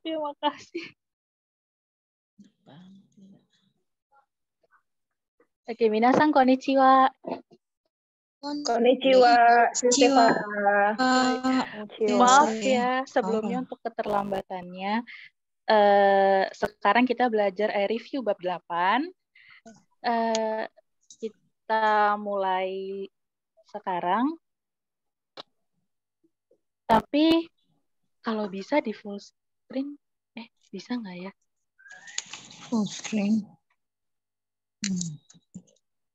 Terima kasih. Oke, minasan konnichiwa. Konnichiwa, Sensei Farah. Maaf ya sebelumnya untuk keterlambatannya. Sekarang kita belajar review bab 8. Kita mulai sekarang. Tapi kalau bisa di full screen, bisa nggak ya? Full screen.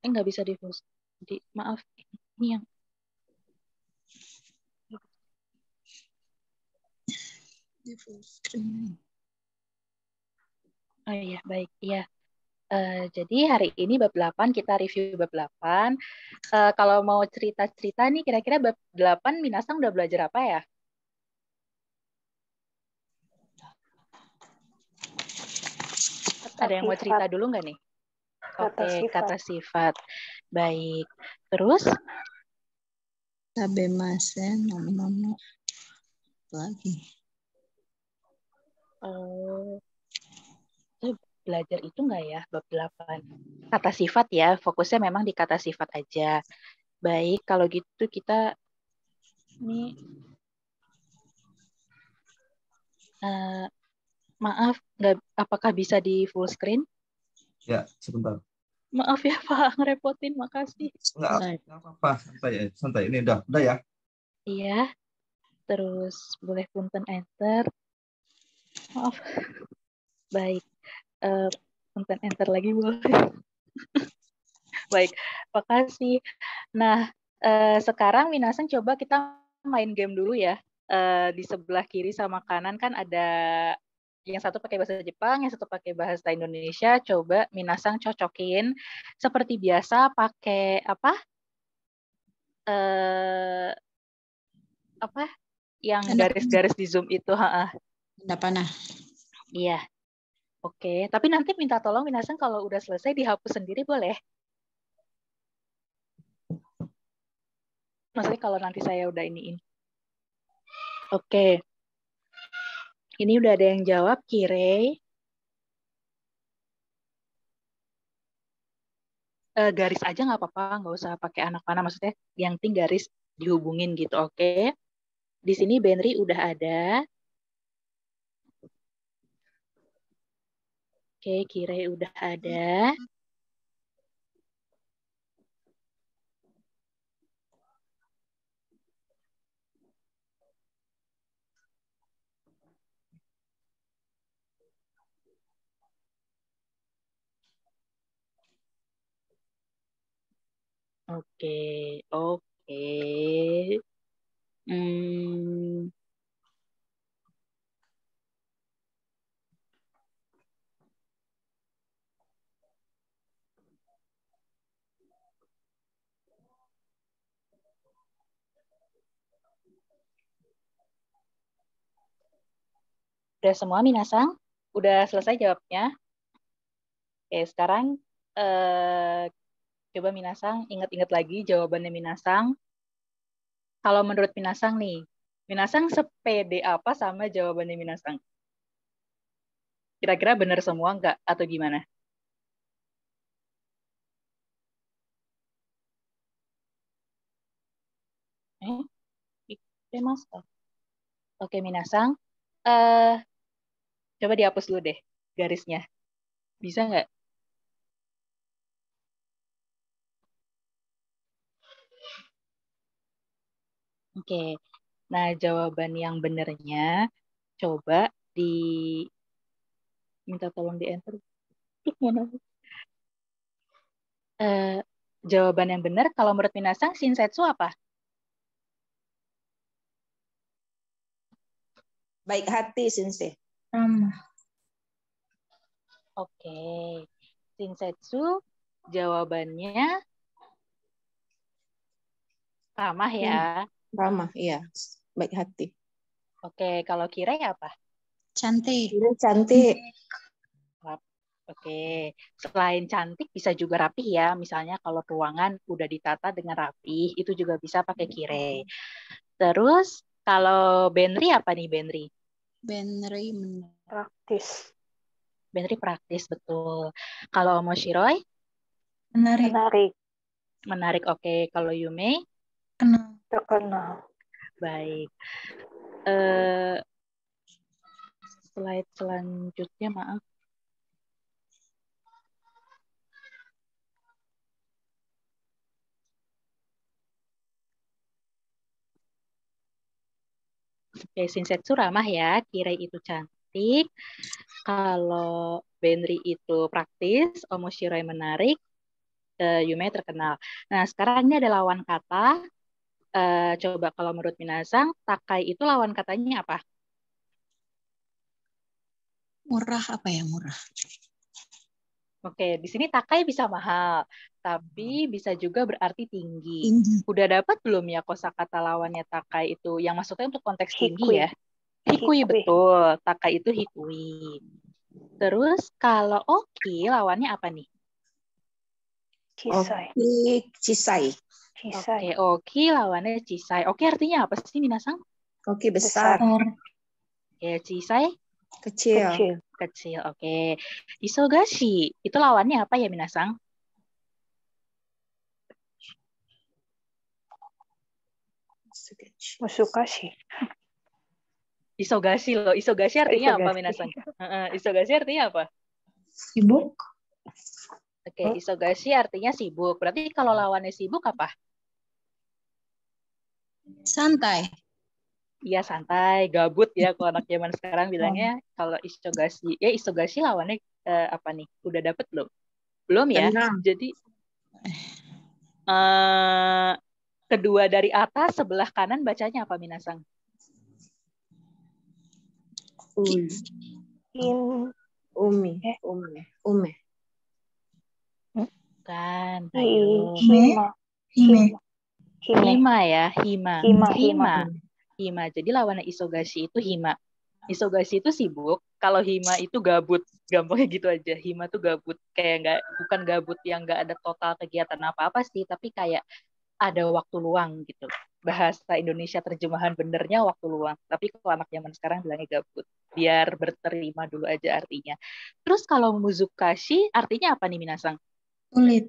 Nggak bisa di full screen. Maaf, ini yang Di full screen. Oh iya, baik. Iya. Jadi hari ini bab 8 kita review bab 8. Kalau mau cerita-cerita nih kira-kira bab 8 Minasang udah belajar apa ya? Ada yang mau cerita dulu nggak nih? Oke, kata sifat. Baik. Terus? Tabemasen, nono. Lagi. Belajar itu nggak ya bab 8? Kata sifat ya, fokusnya memang di kata sifat aja. Baik, kalau gitu kita nih maaf, apakah bisa di full screen? Ya, sebentar. Maaf ya Pak, ngerepotin, makasih. Enggak apa-apa, santai. Ini udah ya? Iya, terus boleh punten enter. Maaf. Baik, punten enter lagi boleh. Baik, makasih. Nah, sekarang Minasang coba kita main game dulu ya. Di sebelah kiri sama kanan kan ada yang satu pakai bahasa Jepang, yang satu pakai bahasa Indonesia. Coba Minasang cocokin. Seperti biasa pakai apa? Apa? Yang garis-garis di Zoom itu, Tanda panah. Iya. Oke, tapi nanti minta tolong Minasang kalau udah selesai dihapus sendiri boleh? Maksudnya kalau nanti saya udah iniin. Oke. Ini udah ada yang jawab, Kirei. Garis aja nggak apa-apa, nggak usah pakai anak panah. Maksudnya yang penting garis dihubungin gitu, oke? Di sini Benri udah ada. Oke, Kirei udah ada. Oke. Udah semua Minasang? Udah selesai jawabnya? Oke, sekarang coba Minasang ingat-ingat lagi jawabannya Minasang. Kalau menurut Minasang nih, Minasang sepede apa sama jawabannya Minasang? Kira-kira benar semua nggak atau gimana? Mas. Oke, Minasang. Coba dihapus dulu deh garisnya. Bisa nggak? Oke. Nah, jawaban yang benernya coba minta tolong di enter. Jawaban yang benar kalau menurut Minasang Shinsetsu apa? Baik hati, Sensei. Oke. Shinsetsu jawabannya ramah ya. Ramah, iya. Baik hati. Oke, kalau Kirei apa? Cantik. Cantik. Oke, selain cantik bisa juga rapih ya. Misalnya kalau ruangan udah ditata dengan rapih, itu juga bisa pakai Kirei. Terus kalau Benri apa nih Benri? Benri Praktis. Benri praktis, betul. Kalau Omoshiroi? Menarik. Menarik. Menarik, oke. Kalau Yume? Kenal. Terkenal. Baik. Slide selanjutnya, maaf. Oke, Shinsetsu ramah ya, Kirei itu cantik. Kalau Benri itu praktis, Omoshiroi menarik, Yume terkenal. Nah, sekarang ini ada lawan kata. Coba kalau menurut Minasang, Takai itu lawan katanya apa? Murah apa ya murah? Oke, di sini Takai bisa mahal, tapi bisa juga berarti tinggi. Tinggi. Udah dapat belum ya kosakata lawannya Takai itu? Yang maksudnya untuk konteks tinggi Hikui. ya? Hikui, betul. Takai itu hikui. Terus kalau Oki lawannya apa nih? Cisai. Oki, Cisai. Cisai. Oke, Oki lawannya Cisai. Oki artinya apa sih, Minasang? Oki besar. Oke, Cisai? Kecil. Kecil. Kecil, oke. Isogashi, itu lawannya apa ya, Minasang? Musukashi. Isogashi loh. Isogashi artinya apa, Isogashi. Minasang? Isogashi artinya apa? Sibuk. Oke, Isogashi artinya sibuk. Berarti kalau lawannya sibuk apa? Santai. Iya, santai, gabut ya kalau anak zaman sekarang bilangnya. Kalau Isogashi, Isogashi lawannya apa nih? Udah dapet belum? Belum ya? Tenang. Jadi kedua dari atas sebelah kanan bacanya apa, Minasang? Ume. Kan, ayo. Hima. Hima ya, Hima. Hima. Hima. Jadi lawannya Isogashi itu Hima. Isogashi itu sibuk, kalau Hima itu gabut. Gampangnya gitu aja. Hima tuh gabut, kayak bukan gabut yang nggak ada total kegiatan apa-apa sih, tapi kayak ada waktu luang gitu. Bahasa Indonesia terjemahan benernya waktu luang. Tapi kalau anak zaman sekarang bilangnya gabut. Biar berterima dulu aja artinya. Terus kalau Muzukashi artinya apa nih, Minasang? Sulit.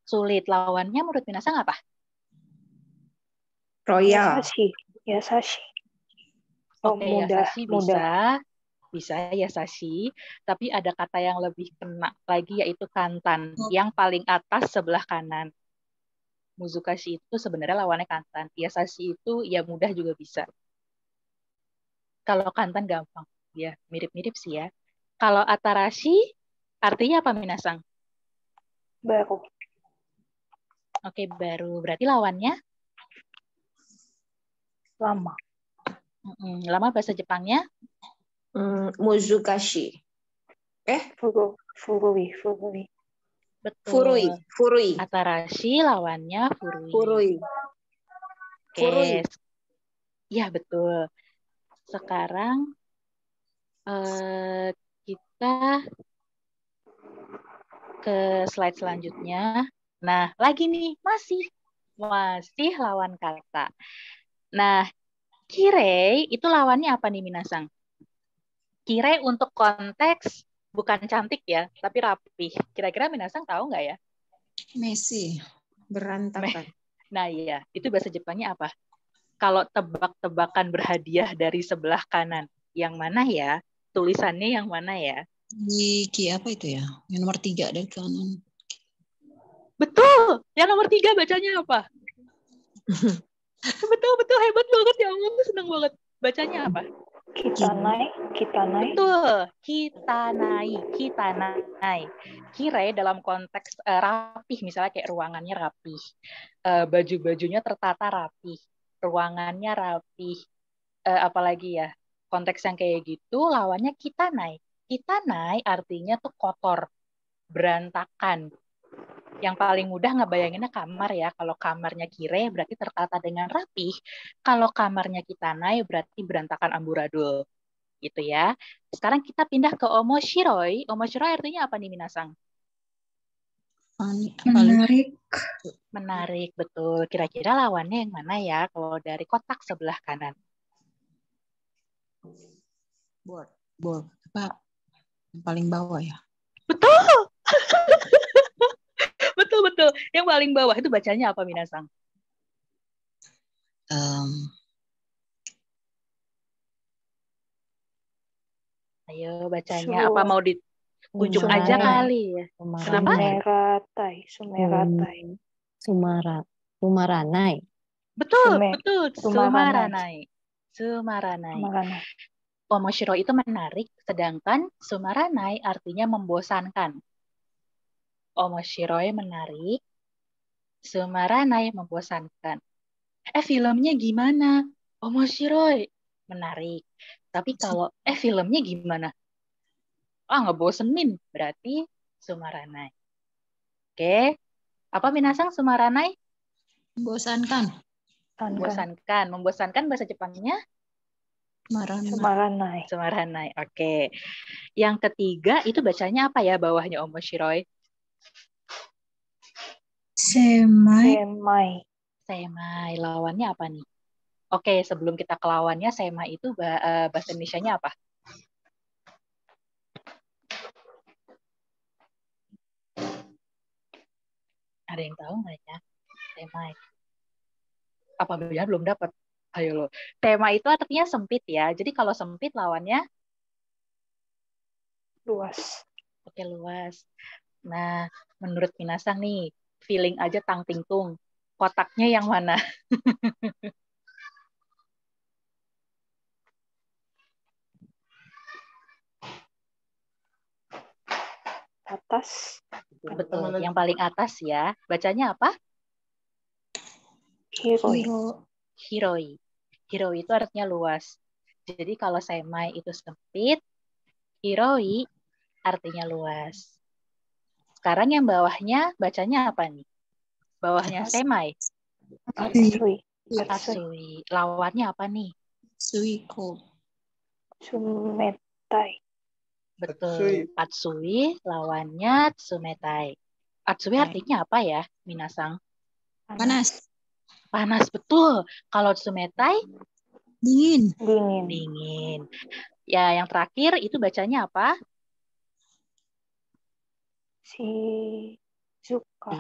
Sulit. Lawannya menurut Minasang apa? Royal. Yasashi. Oke, mudah. Yasashi bisa Yasashi, tapi ada kata yang lebih kena lagi yaitu kantan, yang paling atas sebelah kanan. Muzukashi itu sebenarnya lawannya kantan. Yasashi itu ya mudah juga bisa. Kalau kantan gampang, ya mirip-mirip sih ya. Kalau Atarashi artinya apa, Minasang? Baru. Oke, baru. Berarti lawannya? Lama. Lama bahasa Jepangnya? Muzukashi. Furui. Betul. Furui. Atarashi lawannya Furui. Oke. Ya, betul. Sekarang kita ke slide selanjutnya. Nah, lagi nih, masih lawan kata. Nah, kirei itu lawannya apa nih, Minasang? Kirei untuk konteks bukan cantik ya, tapi rapih. Kira-kira Minasang tahu nggak ya? Messi. Berantakan. Nah iya, itu bahasa Jepangnya apa? Kalau tebak-tebakan berhadiah dari sebelah kanan, yang mana ya? Tulisannya yang mana ya? Ki apa itu ya? Yang nomor 3 dari kanan. Betul! Yang nomor 3 bacanya apa? Betul, hebat banget ya Allah, senang banget. Bacanya apa? Kitanai. Betul, kitanai. Kirei dalam konteks rapih, misalnya kayak ruangannya rapih, baju-bajunya tertata rapih, ruangannya rapih, apalagi ya, konteks yang kayak gitu, lawannya kitanai. Kitanai artinya tuh kotor, berantakan. Yang paling mudah ngebayanginnya kamar ya. Kalau kamarnya Kirei berarti tertata dengan rapih. Kalau kamarnya Kitanai berarti berantakan amburadul. Gitu ya. Sekarang kita pindah ke Omoshiroi. Omoshiroi artinya apa nih, Minasang? Menarik, betul. Kira-kira lawannya yang mana ya kalau dari kotak sebelah kanan? Board. Paling bawah ya. Betul. Betul. Yang paling bawah itu bacanya apa, Minasang? Ayo bacanya. Apa mau ditunjuk aja kali ya? Kenapa? Sumeratai. Sumaranai. Betul. Sumaranai. Sumaranai. Omoshiro itu menarik, sedangkan sumaranai artinya membosankan. Omoshiroi menarik, sumaranai membosankan. Filmnya gimana? Omoshiroi menarik. Tapi kalau filmnya gimana? Ngebosenin, berarti sumaranai. Oke. Apa Minasang sumaranai? Membosankan. Membosankan bahasa Jepangnya? Sumaranai. Oke. Yang ketiga itu bacanya apa ya bawahnya omoshiroi? Semai. Lawannya apa nih? Oke, sebelum kita ke lawannya, semai itu bahasa Indonesianya apa? Ada yang tahu nggak ya? Semai. Apa benar belum dapat? Ayo lo. Tema itu artinya sempit ya. Jadi kalau sempit lawannya Luas. Oke, luas. Nah, menurut Minasang nih, feeling aja tang ting tung. Kotaknya yang mana? Atas. Betul, yang paling atas ya. Bacanya apa? Hiroi. Hiroi itu artinya luas. Jadi kalau semai itu sempit, hiroi artinya luas. Sekarang yang bawahnya bacanya apa nih? Bawahnya semai. Atsui. Lawannya apa nih? Suiko. Sumetai. Betul. Atsui lawannya tsumetai. Atsui artinya apa ya, Minasang? Panas. Panas, betul. Kalau tsumetai? Dingin. Ya, yang terakhir itu bacanya apa? Shizuka.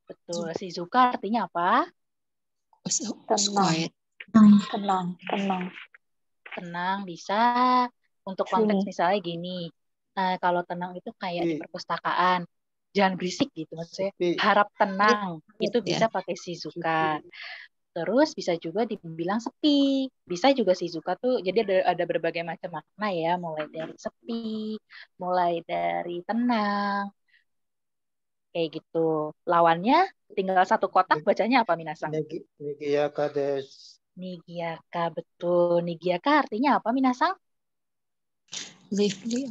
Betul. Shizuka artinya apa? Tenang bisa. Untuk konteks misalnya gini. Kalau tenang itu kayak di perpustakaan. Jangan berisik gitu maksudnya. Harap tenang. Itu bisa pakai Shizuka. Terus bisa juga dibilang sepi. Bisa juga Shizuka tuh, jadi ada berbagai macam makna ya, mulai dari sepi, mulai dari tenang, kayak gitu. Lawannya tinggal satu kotak, bacanya apa Minasang? Nigiaka desu. Nigiaka, betul. Nigiaka artinya apa Minasang? Lively.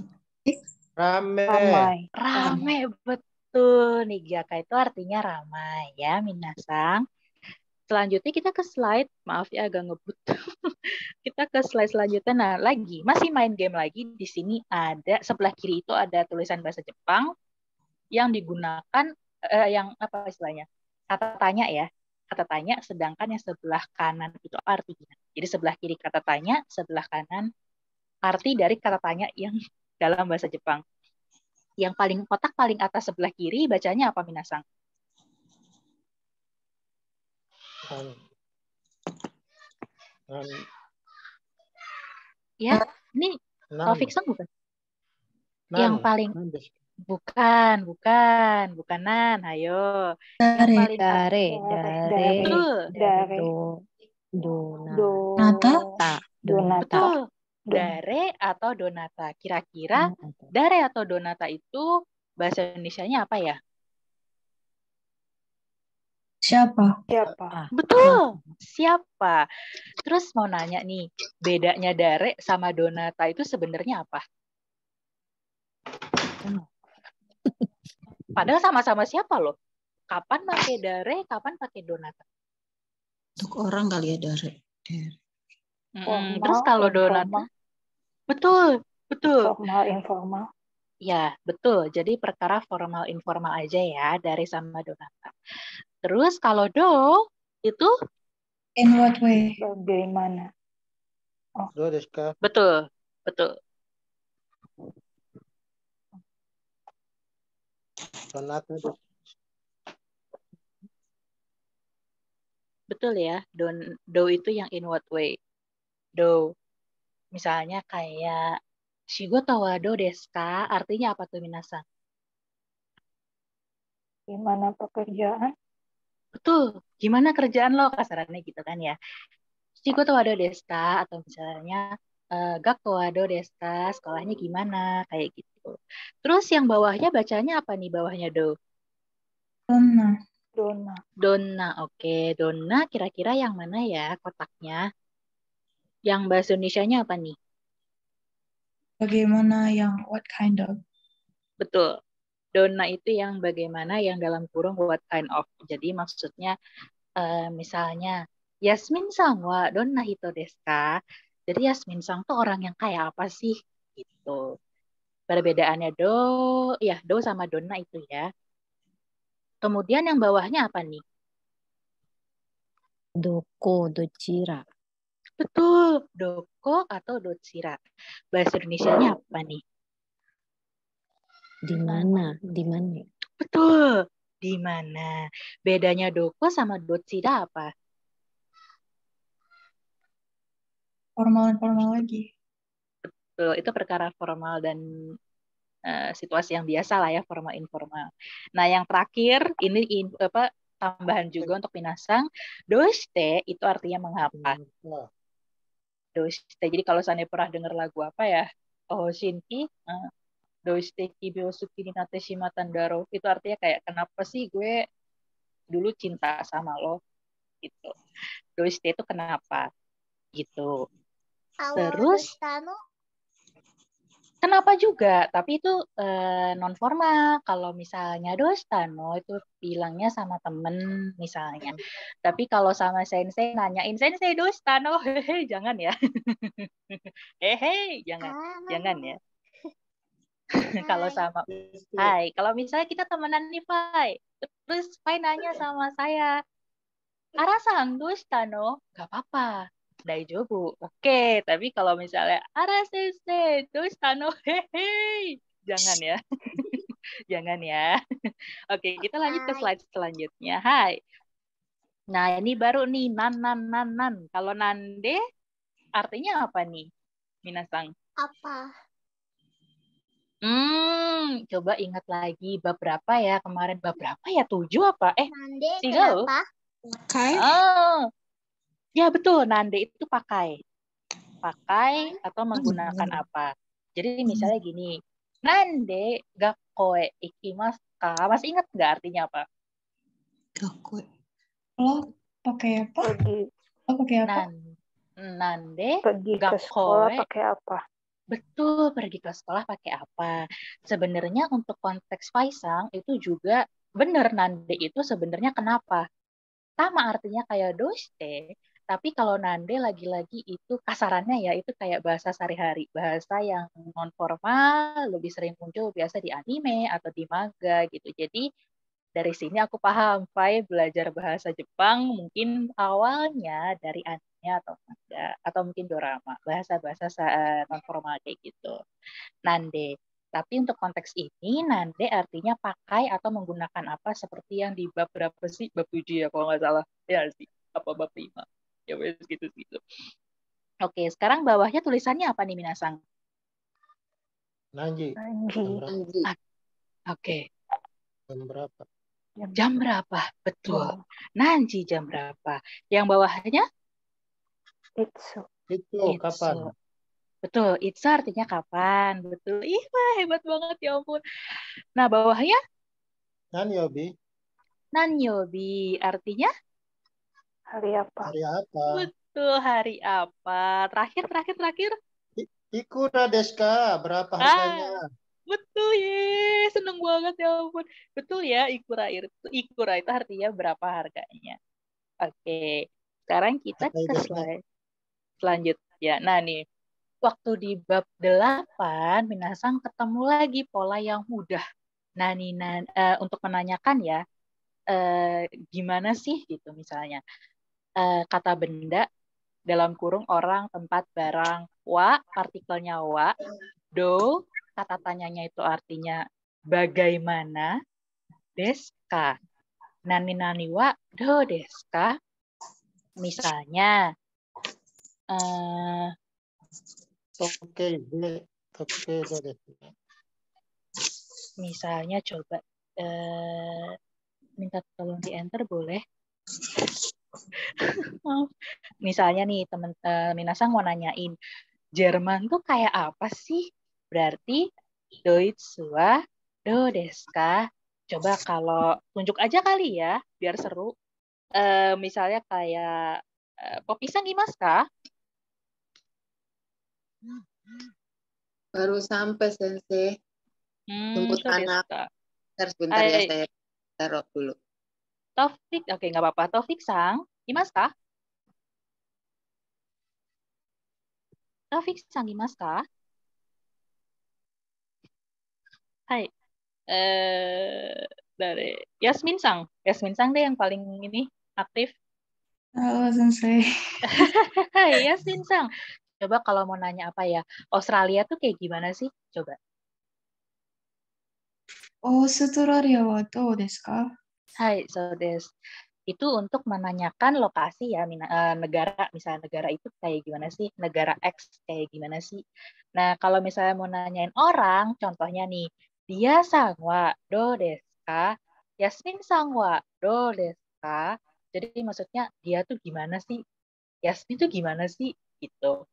Ramai, betul. Nigiaka itu artinya ramai ya Minasang. Selanjutnya kita ke slide, maaf ya agak ngebut. Kita ke slide selanjutnya. Nah, masih main game lagi. Di sini ada sebelah kiri itu ada tulisan bahasa Jepang yang digunakan yang apa istilahnya? Kata tanya ya. Kata tanya, sedangkan yang sebelah kanan itu artinya. Jadi sebelah kiri kata tanya, sebelah kanan arti dari kata tanya yang dalam bahasa Jepang. Yang kotak paling atas sebelah kiri bacanya apa Minasang? Ya, ini Taufik-san bukan? Yang paling bukan nan, ayo. Yang paling Donata. Betul. Dare atau donata. Kira-kira dare atau donata itu bahasa Indonesianya apa ya? Siapa? Betul. Siapa? Terus mau nanya nih, bedanya dare sama donata itu sebenarnya apa? Padahal sama-sama siapa loh? Kapan pakai dare, kapan pakai donata? Untuk orang kali ya dare. Terus kalau donata? Betul. Formal, informal. Ya, betul. Jadi perkara formal informal aja ya, dari sama donata. Terus kalau do itu In what way? Bagaimana? Do desu ka? betul. Donata desu. Betul ya. Do itu yang in what way? Do. Misalnya kayak shigoto wa do desu ka? Artinya apa tuh minasan? Gimana pekerjaan? Betul. Gimana kerjaan lo? Kasarannya gitu kan ya. Shigoto wa do desu ka? Atau misalnya gakko wa do desu ka? Sekolahnya gimana? Kayak gitu. Terus yang bawahnya bacanya apa nih bawahnya do? Donna. Dona. Donna. Oke. Donna kira-kira yang mana ya kotaknya? Yang bahasa Indonesianya apa nih? Bagaimana yang what kind of? Betul. Donna itu yang bagaimana yang dalam kurung what kind of. Jadi maksudnya misalnya Yasmin-san wa donna hito desu ka? Jadi Yasmin-san tuh orang yang kayak apa sih? Gitu. Perbedaannya do sama donna itu ya. Kemudian yang bawahnya apa nih? Doko, dochira. Betul, doko atau dochira. Bahasa Indonesianya apa nih? Di mana? Di mana? Betul, di mana? Bedanya doko sama dochira apa? Formal lagi. Betul, itu perkara formal dan situasi yang biasa lah ya, formal informal. Nah, yang terakhir ini tambahan juga untuk minasang, doshite itu artinya mengapa. Doshite. Jadi kalau saya pernah dengar lagu apa ya? Oh, Shinki, doshite kibyosuki ni natte shimatan daro. Itu artinya kayak kenapa sih gue dulu cinta sama lo gitu. Doshite itu kenapa gitu. Terus kenapa juga? Tapi itu non formal. Kalau misalnya dostano itu bilangnya sama temen misalnya. Tapi kalau sama sensei nanyain sensei dostano, hehe, jangan ya. Hehe, jangan ya. Kalau sama Hai, kalau misalnya kita temenan nih, Fai. Terus Fai nanya sama saya, Ara-san dostano? Gak apa-apa. Daijoubu. Oke, tapi kalau misalnya Ara sensei, dostano? Hehe. Jangan ya. Jangan ya. Oke, kita lanjut ke slide selanjutnya. Hai. Nah, ini baru nih nan. Kalau nande artinya apa nih? Minasang. Apa? Coba ingat lagi bab berapa ya kemarin? Bab berapa ya? 7 apa? Nande Tiga. kenapa? Pakai. Oh. Ya betul, nande itu pakai. Pakai atau menggunakan apa. Jadi misalnya gini, nande gakkoe ikimasu ka? Masih ingat nggak artinya apa? Gakkoe. Lo pakai apa? Pergi. Lo pakai apa? Nande Pergi ke sekolah gakkoe. pakai apa? Betul, pergi ke sekolah pakai apa? Sebenarnya untuk konteks Faisang itu juga benar nande itu sebenarnya kenapa? Sama artinya kayak doste, tapi kalau nande lagi-lagi itu kasarannya ya itu kayak bahasa sehari-hari, bahasa yang non formal, lebih sering muncul biasa di anime atau di manga gitu. Jadi dari sini aku paham, Fai belajar bahasa Jepang mungkin awalnya dari anime atau manga atau mungkin dorama, bahasa-bahasa non formal kayak gitu. Nande. Tapi untuk konteks ini, nande artinya pakai atau menggunakan apa seperti yang di bab berapa sih? Bab 7 ya kalau nggak salah. Ya sih. Apa bab 5? Ya wes gitu. Oke, sekarang bawahnya tulisannya apa nih Minasang? Nanji. Anji. Oke. Jam berapa? Jam berapa? Betul. Nanji jam berapa? Yang bawahnya? Itsu. Itu kapan? Betul, itsu artinya kapan. Betul. Ih, wah, hebat banget ya ampun. Nah, bawahnya? Nanyobi. Nanyobi artinya? Hari apa? Hari apa? Betul, hari apa? Terakhir. Ikura desu ka? Berapa harganya? Betul, ye. Seneng banget ya ampun. Betul ya, ikura itu artinya berapa harganya. Oke, sekarang kita ke slide selanjutnya. Nah nih, waktu di bab 8, Minasang ketemu lagi pola yang mudah. Nah nih, untuk menanyakan ya, gimana sih gitu misalnya. Kata benda dalam kurung orang, tempat, barang. Wa, partikelnya wa. Do, kata tanyanya itu artinya bagaimana. desu ka? Nani wa do desu ka? Misalnya, Oke, misalnya coba minta tolong di enter boleh? Maaf. Misalnya nih teman Minasang mau nanyain Jerman tuh kayak apa sih? Berarti Deutsch wa do desu ka? Coba kalau tunjuk aja kali ya biar seru. Misalnya kayak Popisang gimasu ka? Baru sampai Sensei. Jemput So desu anak. ka? Sebentar ya, Hai. saya taruh dulu. Taufik, oke nggak apa-apa. Taufik sang, gimasu ka? Taufik sang gimasu ka? Hai. Dari Yasmin sang deh yang paling ini aktif. Halo, Sensei. Hai Yasmin sang. Coba kalau mau nanya apa ya, Australia tuh kayak gimana sih? Coba. Australia wa dou desu ka? Hai, so des. Itu untuk menanyakan lokasi ya, negara. Misalnya negara itu kayak gimana sih? Negara X kayak gimana sih? Nah, kalau misalnya mau nanyain orang, contohnya nih, dia sang wa do desu ka? Yasmin sang wa do desu ka? Jadi maksudnya dia tuh gimana sih? Yasmin tuh gimana sih? Gitu.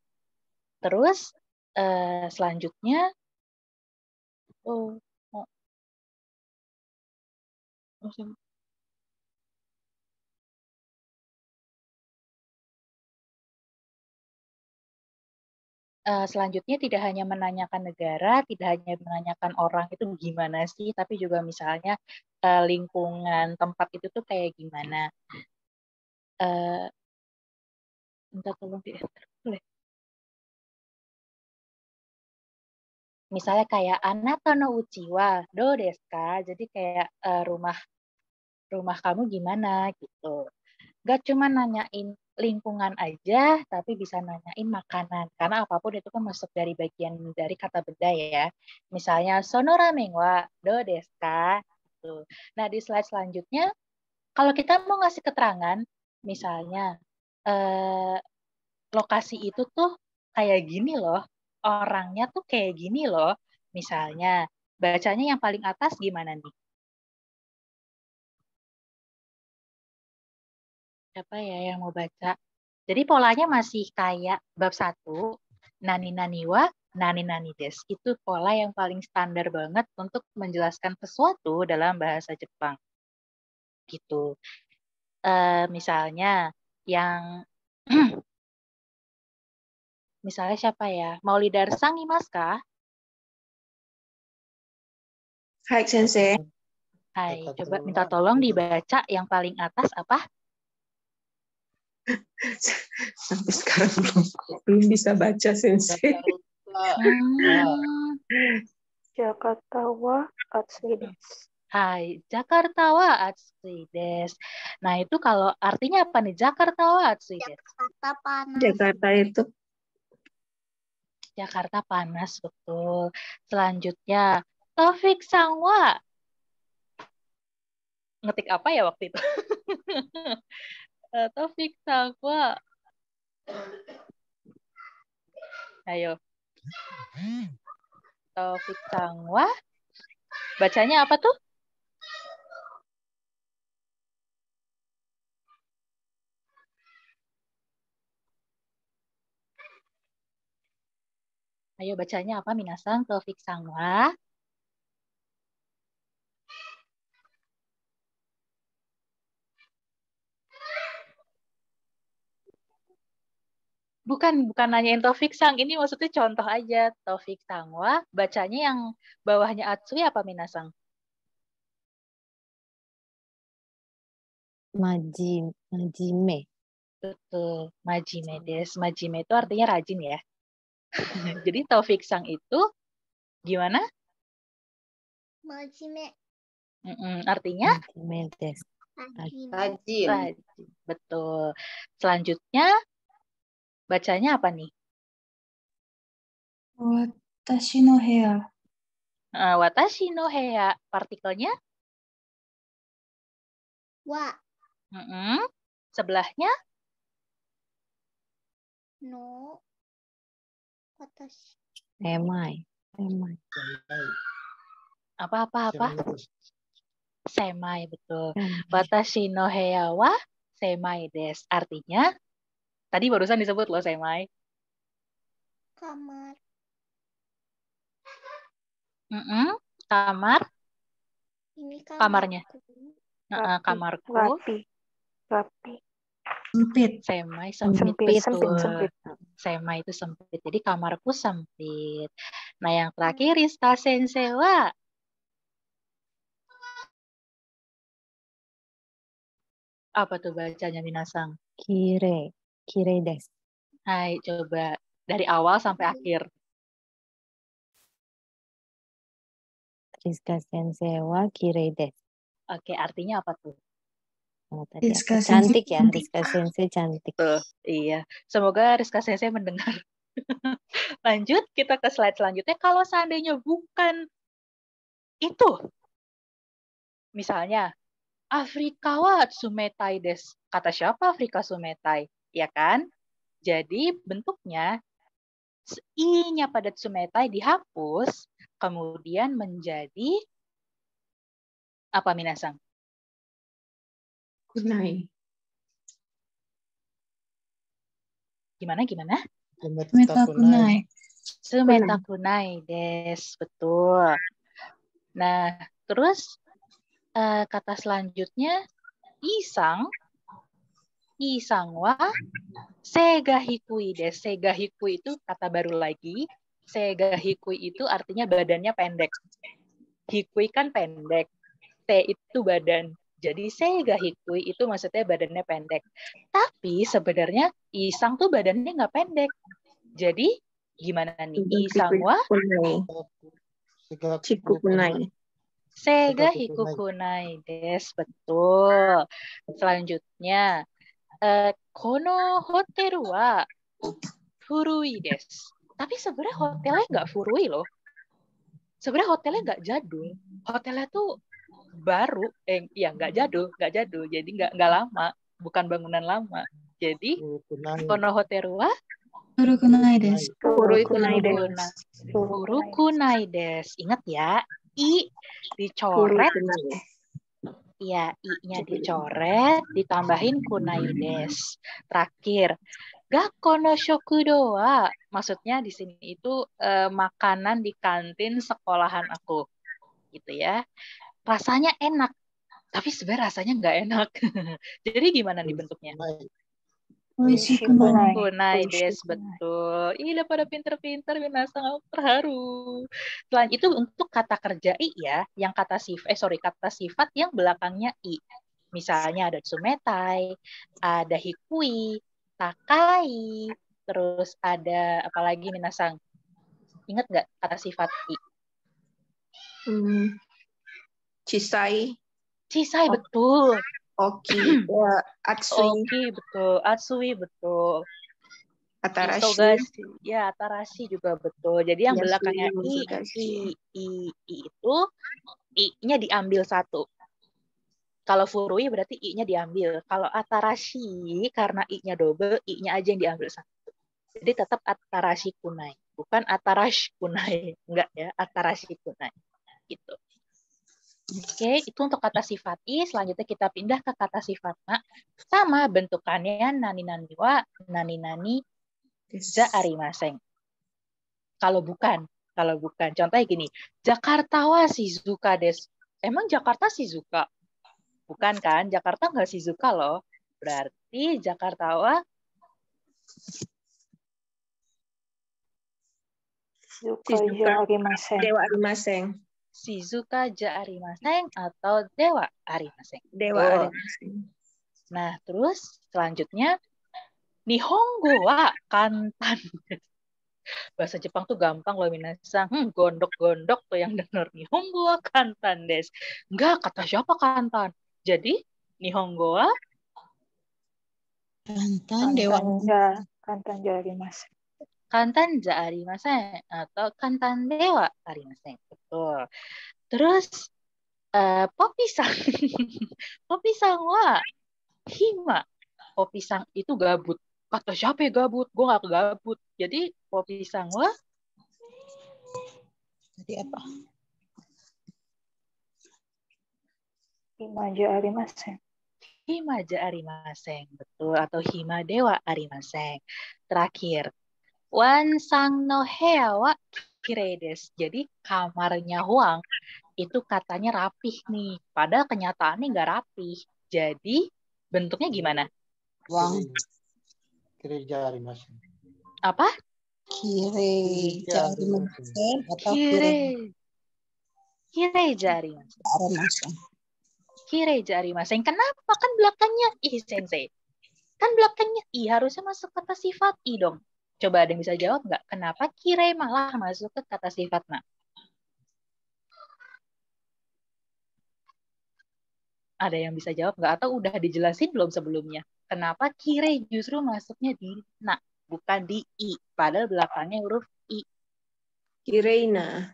Terus selanjutnya, oh, oh, oh, selanjutnya tidak hanya menanyakan negara, tidak hanya menanyakan orang itu gimana sih, tapi juga misalnya lingkungan tempat itu tuh kayak gimana. Minta tolong di enter boleh. Misalnya kayak anata no uchi wa do desu ka? Jadi kayak rumah kamu gimana gitu. Gak cuma nanyain lingkungan aja, tapi bisa nanyain makanan. Karena apapun itu kan masuk dari bagian dari kata benda ya. Misalnya, sono ramen wa do desu ka? Gitu. Nah, di slide selanjutnya, kalau kita mau ngasih keterangan, misalnya, lokasi itu tuh kayak gini loh, orangnya tuh kayak gini loh. Misalnya, bacanya yang paling atas gimana nih? Siapa ya yang mau baca? Jadi polanya masih kayak bab 1, nani wa, nani des. Itu pola yang paling standar banget untuk menjelaskan sesuatu dalam bahasa Jepang. Gitu. Misalnya yang misalnya siapa ya? Maulidar-san imasu ka? Hai, Sensei. Hai, coba minta tolong dibaca yang paling atas apa? Sampai sekarang belum bisa baca, Sensei. Jakarta wa atsui desu. Hai, Jakarta wa atsui desu. Nah, itu kalau artinya apa nih? Jakarta wa atsui desu. Jakarta panas. Jakarta itu. Jakarta panas, betul. Selanjutnya, Taufik Sangwa. Ngetik apa ya waktu itu? Taufik Sangwa. Ayo. Taufik Sangwa. Bacanya apa tuh? Ayo bacanya apa Minasang? Taufik Sangwa. Bukan nanyain Taufik Sang. Ini maksudnya contoh aja. Taufik Sangwa. Bacanya yang bawahnya Atsui apa Minasang? Majime. Betul. Majime des. Majime itu artinya rajin ya. Jadi Taufik Sang itu gimana? Majime. Artinya? Majime des. Rajin. Rajin. Betul. Selanjutnya bacanya apa nih? Watashi no heya. Watashi no heya. Partikelnya? Wa. Sebelahnya No. Watashi. Semai. Semai. apa? Semai, betul. Semai. Watashi no heya wa semai desu. Artinya, tadi barusan disebut loh semai. Kamar. Kamar, Ini kamarnya. kamarku. Kamarku. Rapi. Sempit. Semai, Sempit, betul. sempit. Semai itu sempit. Jadi kamarku sempit. Nah, yang terakhir, Rizka Sensei wa. Apa tuh bacanya, Minasang? Kirei. Kirei desu. Hai, coba. Dari awal sampai akhir. Rizka sensei wa kirei desu. Oke, artinya apa tuh? Tadi Rizka apa? Cantik sensei ya, cantik. Rizka sensei cantik. Iya. Semoga Rizka Sensei mendengar. Lanjut, kita ke slide selanjutnya. Kalau seandainya bukan itu, misalnya, Afrika wa tsumetai desu. Kata siapa Afrika tsumetai? Ya kan? Jadi bentuknya, i-nya pada tsumetai dihapus, kemudian menjadi apa, Minasang? Kunai. Gimana? Meta kunai. Sumeta kunai desu. Betul. Nah, terus kata selanjutnya, isang wa seiga hikui desu. Seiga hikui itu kata baru lagi. Seiga hikui itu artinya badannya pendek. Hikui kan pendek. Te itu badan. Jadi seiga hikui itu maksudnya badannya pendek. Tapi sebenarnya isang tuh badannya nggak pendek. Jadi gimana nih? Isang wa Kunai. Chiku kunai. seiga hikukunai desu. Betul. Selanjutnya, kono hotel wa furui desu. Tapi sebenarnya hotelnya nggak furui loh. Sebenarnya hotelnya nggak jadul. Hotelnya tuh baru, nggak jadul. Jadi nggak lama, bukan bangunan lama. Jadi kono hotel wa Furu kunai desu. Furui kunai desu. furukunai desu. Ingat ya, i Furui dicoret. kunai. Ya, i-nya dicoret, ditambahin kunai desu. Terakhir, gakko no shokudo wa, maksudnya di sini itu makanan di kantin sekolahan aku, gitu ya. Rasanya enak, tapi sebenarnya rasanya nggak enak. Jadi gimana nih bentuknya? Oishi kunai. Kunai desu, betul. Ih, udah pada pinter-pinter, Minasang, aku terharu. Selain itu untuk kata kerja i ya, yang kata sifat yang belakangnya i. Misalnya ada tsumetai, ada hikui, takai, terus ada apa lagi, Minasang? Ingat nggak kata sifat i? Chisai. Cisai, betul. Oki. Atsui. Oki, betul. Atsui, betul. Atarashi. Isogashi, ya atarashi juga betul. Jadi yang Ya, belakangnya Suyu, i itu i-nya diambil satu. Kalau furui berarti i-nya diambil. Kalau atarashi karena i-nya double, i-nya aja yang diambil satu. Jadi tetap atarashi kunai, bukan atarashi kunai. Enggak ya, atarashi kunai. Gitu. Oke, itu untuk kata sifat i. Selanjutnya kita pindah ke kata sifat na. Sama bentukannya nani-nani wa, nani-nani za arimaseng. Kalau bukan. Contohnya gini, Jakarta wa Shizuka desu. Emang Jakarta Shizuka? Bukan kan? Jakarta nggak Shizuka loh. Berarti Jakarta wa Dewa arimaseng. Shizuka ja arimaseng atau dewa arimaseng. Dewa arimaseng. Nah, terus selanjutnya Nihongo wa kantan. Bahasa Jepang tuh gampang loh, Minasang. Gondok-gondok tuh yang denger. Nihongo wa kantan des. Enggak, kata siapa kantan? Jadi, Nihongo wa Kantan dewa. Kantan ja arimasen. kantan ja arimasen atau kantan dewa arimasen. Betul. Terus Popisang. Popisang wa hima. Popisang itu gabut. Kata siapa ya gabut? Gue gak gabut. Jadi popisang wa Jadi apa? Hima ja arimasen. hima ja arimaseng. Betul. Atau hima dewa arimaseng. Terakhir. Wan sang no hea wa kirei desu. Jadi kamarnya Huang itu katanya rapih nih. Padahal kenyataannya nggak rapih. Jadi bentuknya gimana? Wang Gereja arimasen. Apa? kiri jari masen atau kiri Kire jari mas. jari masen. Kire jari mas. Kenapa? Kan belakangnya i sensei. Kan belakangnya i harusnya masuk kata sifat i dong. Coba ada yang bisa jawab nggak? Kenapa kire malah masuk ke kata sifat na? Ada yang bisa jawab nggak? Atau udah dijelasin belum sebelumnya? Kenapa kire justru masuknya di na, bukan di i? Padahal belakangnya huruf i. Kireina.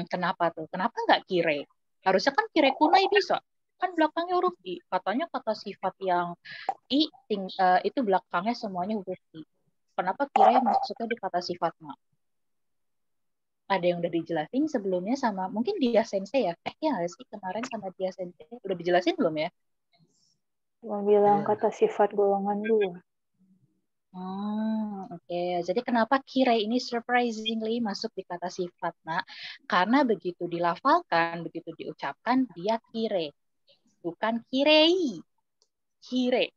Kenapa tuh? Kenapa nggak kire? Harusnya kan kire kunai bisa. Kan belakangnya huruf i. Katanya kata sifat yang i itu belakangnya semuanya huruf i. Kenapa kire masuknya di kata sifat na? Ada yang udah dijelasin sebelumnya sama mungkin dia sensei ya? Ya nggak sih kemarin sama dia sensei udah dijelasin belum ya? Cuma bilang kata sifat golongan 2. Oke. Jadi kenapa kire ini surprisingly masuk di kata sifat nak? Karena begitu dilafalkan, begitu diucapkan dia kire, bukan kirei, kire.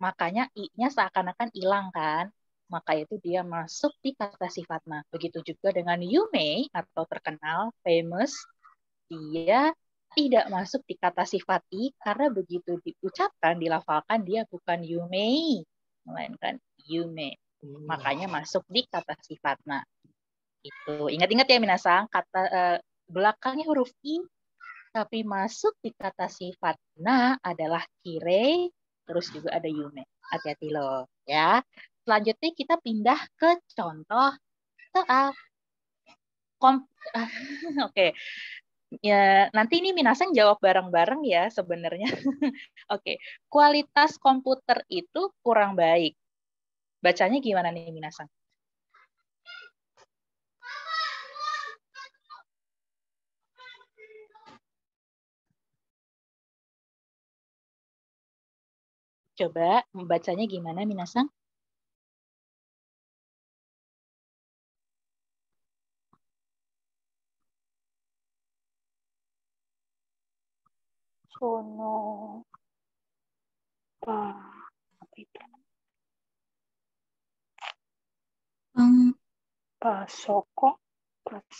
Makanya i-nya seakan-akan hilang kan? Maka itu dia masuk di kata sifat na. Begitu juga dengan Yume atau terkenal, famous, dia tidak masuk di kata sifat i karena begitu diucapkan, dilafalkan dia bukan Yume, melainkan Yume. Makanya masuk di kata sifat na. Itu ingat-ingat ya minasang, kata belakangnya huruf i tapi masuk di kata sifat na adalah kire, terus juga ada Yume. Hati-hati loh ya. Selanjutnya kita pindah ke contoh soal. Oke. Ya, nanti ini minasang jawab bareng-bareng ya sebenarnya. Oke. Kualitas komputer itu kurang baik. Bacanya gimana nih minasang? Coba membacanya gimana minasang? Sono apa itu? Pasokong.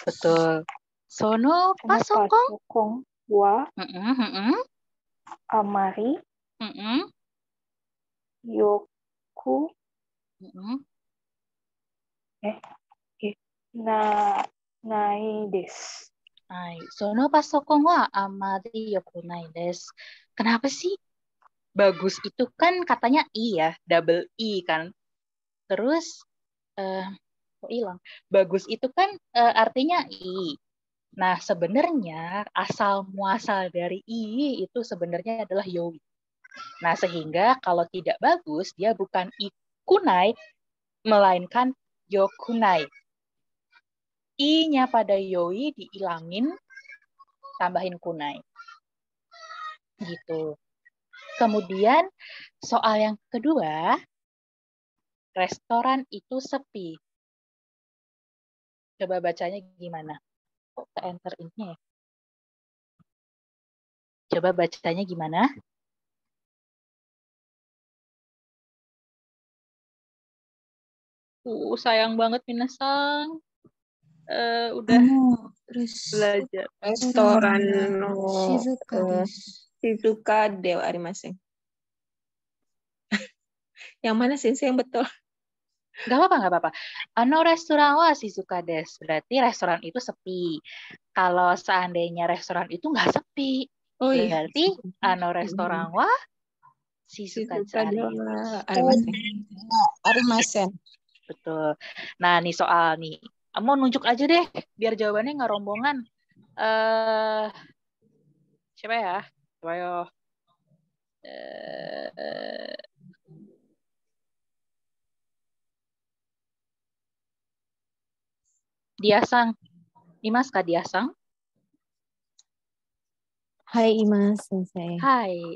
Betul. Sono pasokong. Pasokong wa amari yoku nai desu. Sono pasokong wa amari yokunai desu. Kenapa sih? Bagus itu kan katanya i ya, double i kan. Terus kok hilang? Bagus itu kan artinya i. Nah, sebenarnya asal muasal dari i itu sebenarnya adalah yoi. Nah, sehingga kalau tidak bagus dia bukan ikunai melainkan yokunai. I-nya pada yoi diilangin, tambahin kunai. Gitu. Kemudian soal yang kedua, restoran itu sepi. Coba bacanya gimana? Kok ke enter ini ya? Coba bacanya gimana? Sayang banget minasang. Udah belajar. Restoran no Shizuka desu. Shizuka dewa arimasen. Yang mana sensei yang betul? Gak apa-apa. Ano restoran wa Shizuka desu. Berarti restoran itu sepi. Kalau seandainya restoran itu nggak sepi, berarti ano restoran wa Shizuka dewa arimasen. Betul. Nah, nih soal nih. Mau nunjuk aja deh, biar jawabannya nggak rombongan. Siapa ya? Coba yo. Eh, Diasang. Imas Kak Diasang. Hai Imas, sensei. Hai.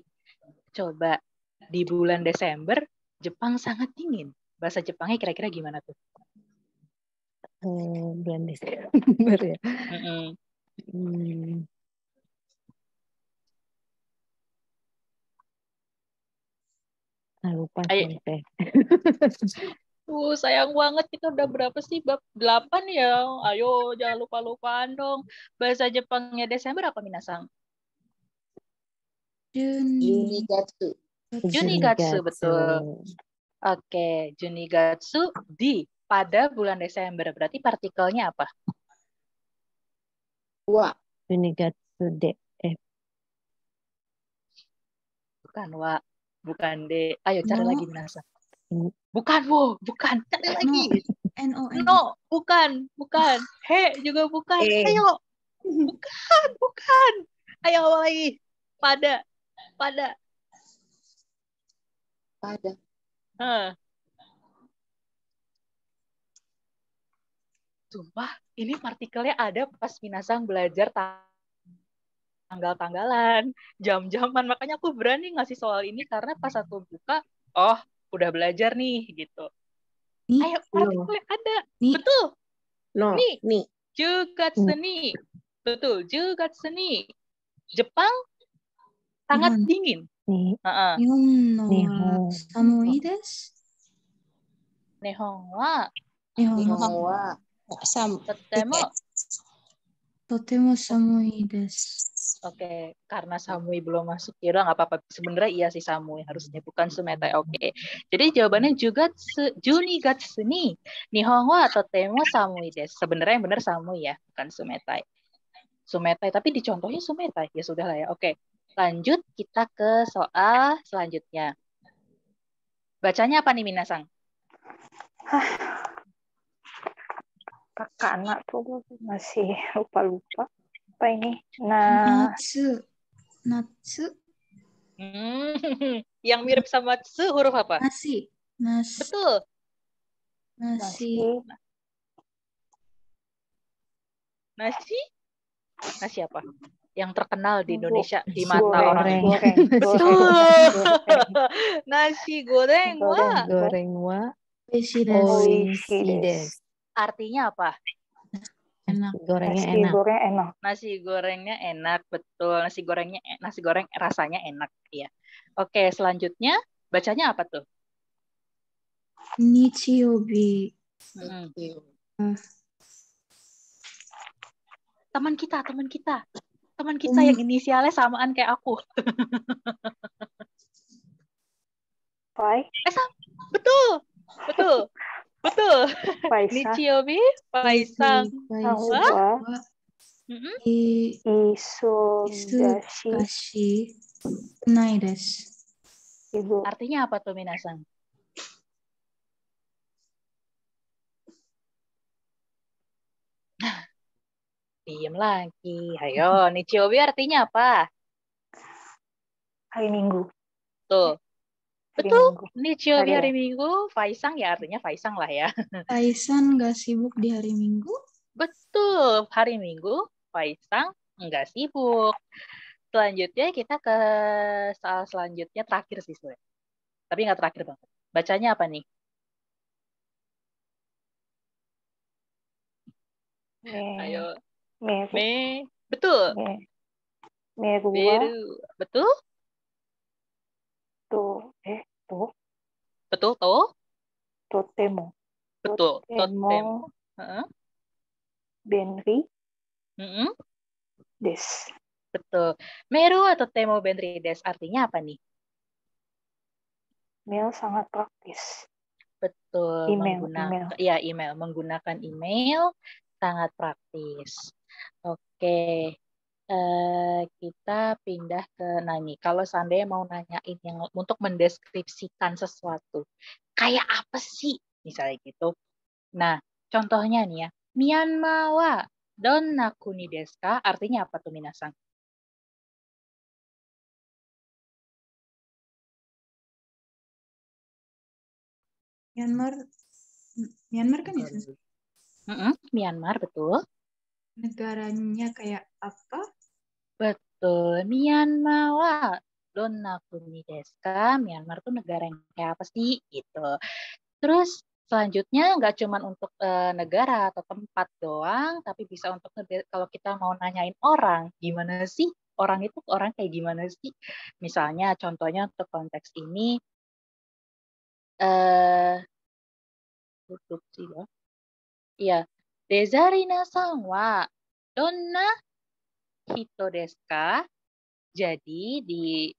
Coba di bulan Desember Jepang sangat dingin. Bahasa Jepangnya kira-kira gimana tuh? Bulan Desember ya. Mm-mm. Hmm. Lupa Ayo. sensei. Sayang banget kita udah berapa sih? Bab 8 ya. Ayo jangan lupa-lupaan dong. Bahasa Jepangnya Desember apa Minasang? Junigatsu. Junigatsu, betul. Oke, Junigatsu pada bulan Desember. Berarti partikelnya apa? Wa. Junigatsu de. Bukan wa, bukan de. Ayo cari No. lagi Minasang. Bukan wo, bukan. Cari lagi. N-O-N. No, bukan. He juga bukan. Ayo. Bukan. Ayo apa lagi? Pada. Sumpah, ini partikelnya ada pas Minasang belajar tanggal-tanggalan, jam-jaman. Makanya aku berani ngasih soal ini karena pas aku buka, oh, udah belajar nih, gitu. Ni. Ayo, partikelnya ada. Ni. Betul. No, ni. Jugatsu ni. Betul, Jugatsu ni. Jepang sangat Nihon. dingin. Nihon no wa Nihon. samui desu. Nihon wa Wa. Totemo samui desu. Oke, karena Samui belum masuk, ya udah nggak apa-apa. Sebenarnya iya sih Samui harusnya, bukan Sumetai. Oke, jadi jawabannya juga Junigatsu ni Nihon wa totemo samui desu. Sebenarnya yang benar Samui ya, bukan Sumetai. Tapi dicontohnya Sumetai. Ya sudah lah ya. Oke, lanjut kita ke soal selanjutnya. Bacanya apa nih Minasang? Kakak anak tuh masih lupa-lupa. Apa ini? Nah, Natsu. Yang mirip sama tsu huruf apa? Nasi. Betul. Nasi. Nasi apa? Yang terkenal di Indonesia di mata orang. Goreng. Betul. Nasi goreng wa. Goreng wa. Oishi desu. Artinya apa? Enak. Nasi gorengnya enak, betul. Nasi goreng rasanya enak, ya. Oke, selanjutnya bacanya apa tuh? Nichiyobi. Teman kita yang inisialnya samaan kayak aku. Pai. Betul. Nichiyobi, Paisang. Wa. Isugashi. Nai desu. Artinya apa tuh Minasang? Diam lagi. Ayo, Nichiyobi artinya apa? Hari Minggu. Tuh. Betul. Nichiyobi hari Minggu, Faisang ya artinya Faisang lah ya. Faisang nggak sibuk di hari Minggu? Betul. Hari Minggu, Faisang nggak sibuk. Selanjutnya kita ke soal selanjutnya terakhir sih sebenarnya. Tapi nggak terakhir banget. Bacanya apa nih? Ayo. Betul. Meru. Betul? Betul toh? Totemo. Betul. Totemo. Benri. Des. Betul. Meru atau temo benri des artinya apa nih? Email sangat praktis. Betul. Email. Menggunakan email sangat praktis. Oke. Kita pindah ke Nani. Kalau seandainya mau nanyain yang untuk mendeskripsikan sesuatu, kayak apa sih? Misalnya gitu. Nah, contohnya nih ya, Myanmar wa donna kuni desu ka? Artinya apa tuh Minasang? Myanmar. Myanmar kan ya? Sus? Myanmar, betul. Negaranya kayak apa? Betul. Myanmar wa donna kuni desu ka? Myanmar tuh negara yang kayak apa sih? Gitu. Terus selanjutnya nggak cuma untuk negara atau tempat doang, tapi bisa untuk kalau kita mau nanyain orang, gimana sih? Orang itu orang kayak gimana sih? Misalnya contohnya untuk konteks ini, tutup sih ya. Iya. Dezarina-san wa donna hito desu ka? Jadi di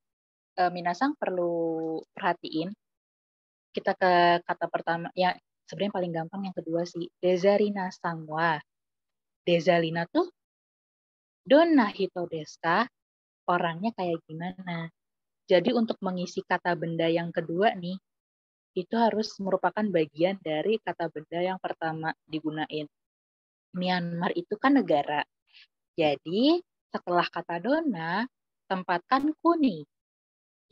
Minasang perlu perhatiin kita ke kata pertama ya sebenarnya paling gampang yang kedua sih Dezarina-san wa. Dezarina tuh donna hito desu ka? Orangnya kayak gimana? Jadi untuk mengisi kata benda yang kedua nih itu harus merupakan bagian dari kata benda yang pertama digunain. Myanmar itu kan negara. Jadi setelah kata dona, tempatkan kuni.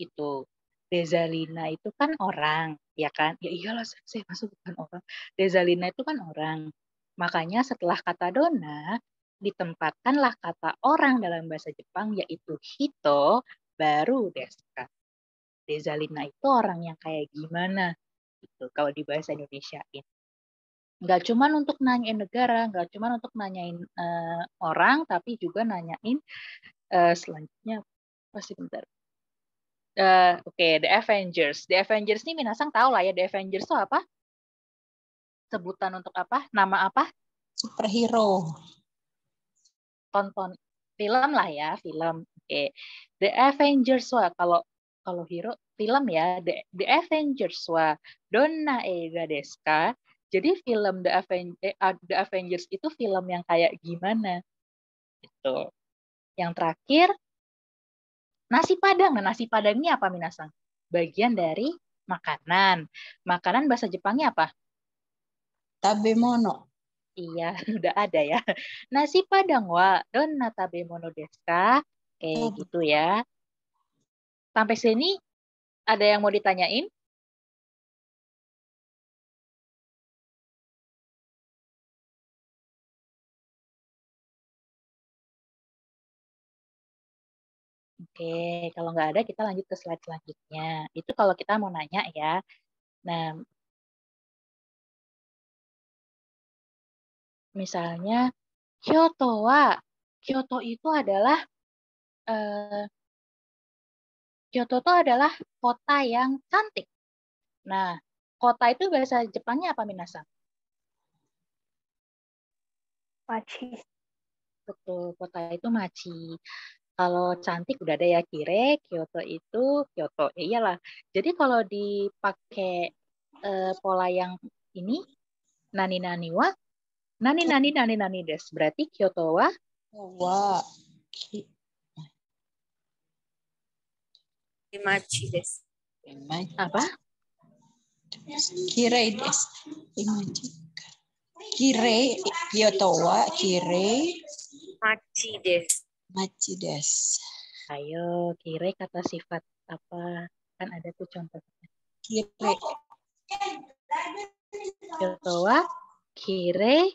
Gitu. Dezalina itu kan orang, ya kan? Ya iyalah, saya masuk bukan orang. Dezalina itu kan orang. Makanya setelah kata dona, ditempatkanlah kata orang dalam bahasa Jepang, yaitu hito, baru desu ka. Dezalina itu orang yang kayak gimana? Gitu, kalau di bahasa Indonesiain. Nggak cuma untuk nanyain negara, nggak cuma untuk nanyain orang, tapi juga nanyain selanjutnya pasti bentar. Oke, The Avengers. The Avengers ini Minasang tahu lah ya, The Avengers itu apa? Sebutan untuk apa? Nama apa? Superhero. Tonton film lah ya, film. Oke. The Avengers wa kalau hero film ya, The Avengers wa donna eiga desu ka? Jadi film The Avengers itu film yang kayak gimana? Gitu. Yang terakhir nasi Padang. Nah, nasi Padang ini apa Minasang? Bagian dari makanan. Makanan bahasa Jepangnya apa? Tabemono. Iya, udah ada ya. Nasi Padang wa donna tabemono desu ka? Kayak gitu ya. Sampai sini ada yang mau ditanyain? Oke, kalau nggak ada kita lanjut ke slide selanjutnya. Itu kalau kita mau nanya ya. Nah, misalnya Kyoto itu adalah Kyoto itu adalah kota yang cantik. Nah, kota itu bahasa Jepangnya apa Minasang? Machi. Betul, kota itu machi. Kalau cantik udah ada ya Kire, Kyoto itu Kyoto. Ya iyalah. Jadi kalau dipakai pola yang ini, nani wa, nani des. Berarti Kyoto wa Wa. Machi desu. apa? Kirei desu. Kirei Kyoto wa kirei Machi desu. machi desu. Ayo, Kire kata sifat apa? Kan ada tuh contohnya. Kirei. Kyoto wa Kire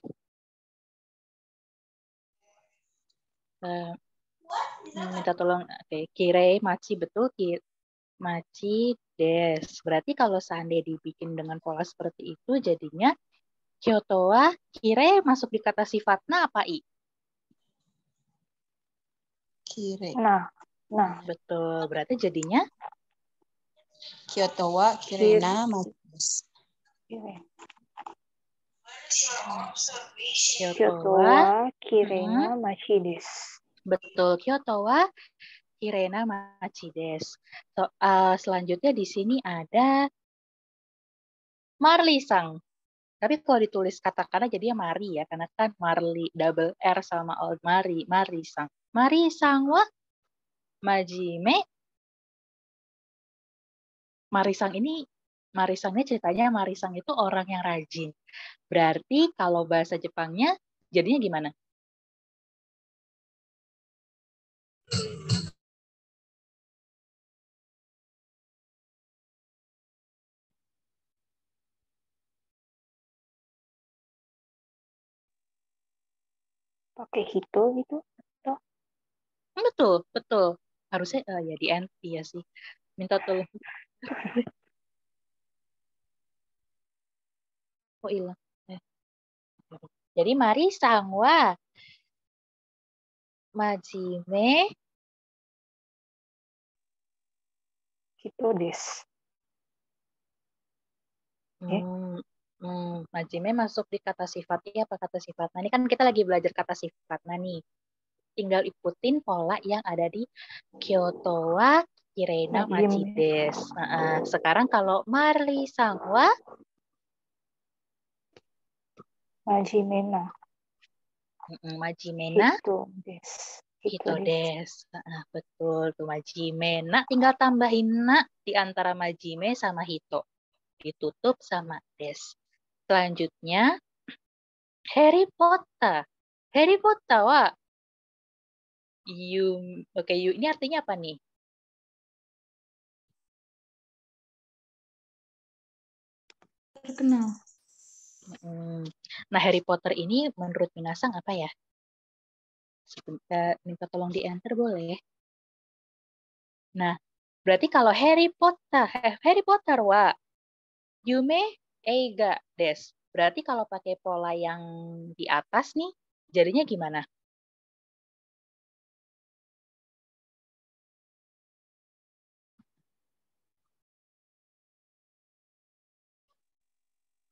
minta tolong. Oke, Kire machi betul. Machi des. Berarti kalau seandainya dibikin dengan pola seperti itu jadinya Kyoto wa Kire masuk di kata sifatnya apa I? Kirei. Nah. Betul. Berarti jadinya Kyoto wa kirena machi desu. Kyoto wa kirena machi desu. Betul. Kyoto wa kirena machi desu. Selanjutnya di sini ada Marli-sang. Tapi kalau ditulis katakana jadinya Mari ya, karena kan Marli double R sama old Mari, Mari-sang. Mari-sang wa majime. Marisang ini ceritanya Marisang itu orang yang rajin. Berarti kalau bahasa Jepangnya jadinya gimana? pakai hito gitu. Toh. Betul, betul. Harusnya ya di NT ya sih. Minta tolong. Oh hilang. Jadi mari sangwa majime Hito desu. Majime masuk di kata sifat ya apa kata sifat. Nah, ini kan kita lagi belajar kata sifat. Nah nih, tinggal ikutin pola yang ada di Kyoto wa Kirena Machi desu. Sekarang kalau mari sangwa Majimena. Majimena Hito desu. Hito desu. Betul tuh majimena. Tinggal tambahin na di antara majime sama hito. Ditutup sama des. Selanjutnya Harry Potter. Harry Potter wa Oke, ini artinya apa nih? Terkenal. Nah, Harry Potter ini menurut Minasang apa ya? Minta tolong di enter boleh? Nah, berarti kalau Harry Potter wa Yume Eiga des. Berarti kalau pakai pola yang di atas nih, jadinya gimana?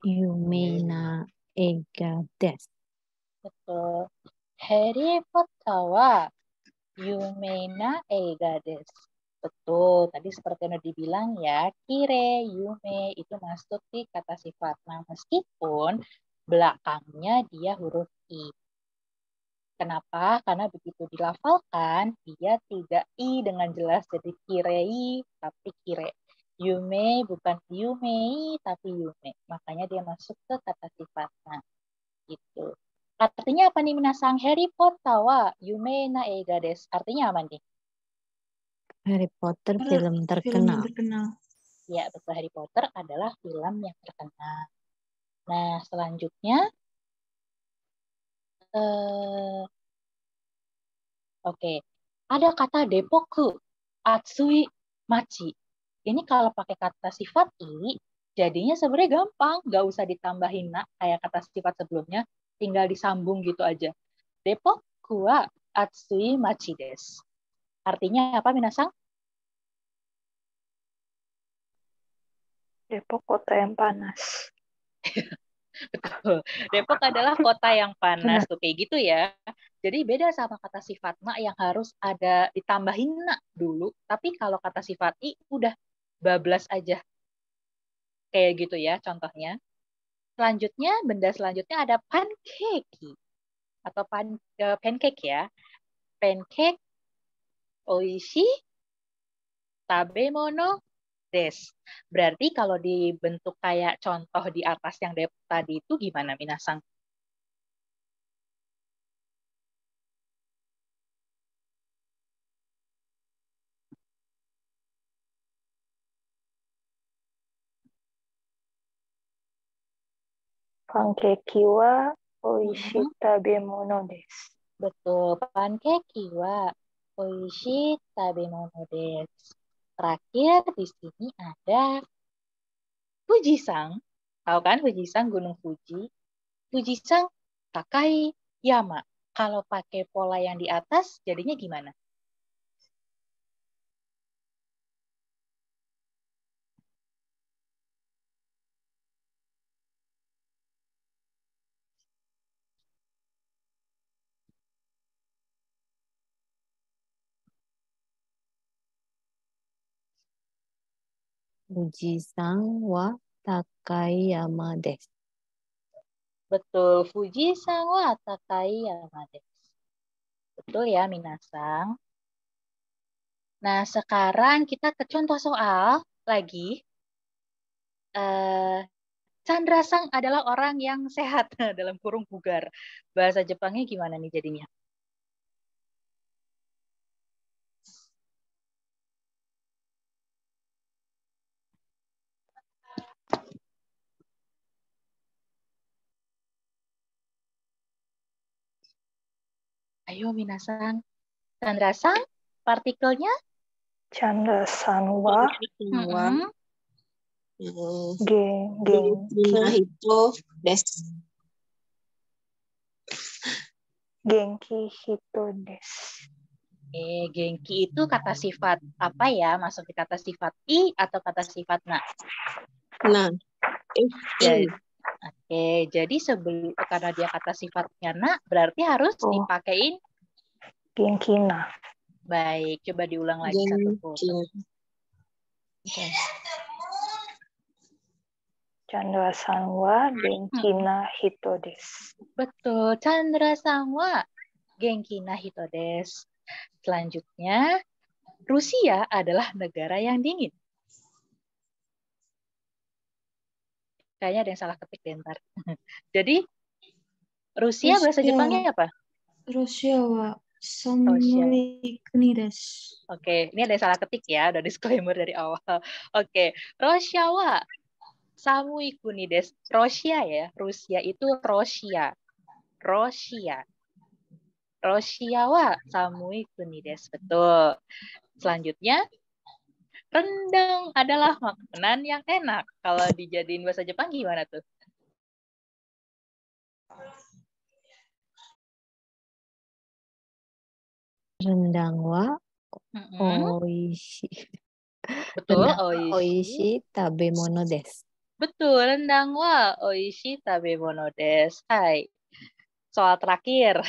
Yumena eiga desu. Betul. Harry Potter wa Yumeina eiga desu. Betul, tadi seperti yang dibilang ya, kire, yume itu masuk di kata sifat. Nah, meskipun belakangnya dia huruf i. Kenapa? Karena begitu dilafalkan, dia tidak i dengan jelas jadi kirei, tapi kire. Yume bukan yumei, tapi yume. Makanya dia masuk ke kata sifat. Nah, gitu. Artinya apa nih minasang? Harry Potter wa yume na eiga desu. Artinya apa nih? Harry Potter film terkenal. Ya, betul. Harry Potter adalah film yang terkenal. Nah, selanjutnya oke. Ada kata depoku atsui machi. Ini kalau pakai kata sifat i, jadinya sebenarnya gampang, nggak usah ditambahin na kayak kata sifat sebelumnya, tinggal disambung gitu aja. Depoku wa atsui machi desu. Artinya apa, Minasang? Depok kota yang panas. Betul. Depok adalah kota yang panas tuh kayak gitu ya. Jadi beda sama kata sifat ma yang harus ada ditambahin na dulu. Tapi kalau kata sifat i udah bablas aja. Kayak gitu ya contohnya. Selanjutnya, benda selanjutnya ada pancake atau pancake ya. Pancake oishi tabemono desu. Berarti kalau dibentuk kayak contoh di atas yang tadi itu gimana, Minasang? Pankeki wa oishi tabemono desu. Betul, pancake wa oishi tabemono desu. Terakhir di sini ada Fujisan. Tahu kan Fujisan, Gunung Fuji? Fujisan Takai Yama. Kalau pakai pola yang di atas, jadinya gimana? Fujisan wa Takayama desu. Betul, Fujisan wa Takai Yama desu. Betul ya, Minasang. Nah, sekarang kita ke contoh soal lagi. Chandra Sang adalah orang yang sehat dalam kurung bugar. Bahasa Jepangnya gimana nih jadinya? Ayo Minasang. Chandra-san, partikelnya? Chandra-san wa Mm-mm. genki hito desu. Genki itu kata sifat apa ya? Masuk di kata sifat i atau kata sifat na? Nah, Jadi sebelum karena dia kata sifatnya na, berarti harus dipakein genki na. Baik, coba diulang lagi satu foto. Chandra-san wa genki na hito desu. Betul, Chandra-san wa genki na hito desu. Selanjutnya, Rusia adalah negara yang dingin. Kayaknya ada yang salah ketik deh ntar. Jadi, Rusia bahasa Jepangnya apa? Rusia wa samui kuni desu. Oke, ini ada yang salah ketik ya, udah disclaimer dari awal. Oke, Rusia wa samui kuni desu. Rusia ya, Rusia itu Rusia. Rusia wa samui kuni desu. Betul. Selanjutnya, rendang adalah makanan yang enak. Kalau dijadiin bahasa Jepang gimana tuh? Rendang wa oishi. Betul, Oishi tabemono desu. Betul, rendang wa oishi tabemono desu. Hai. Soal terakhir.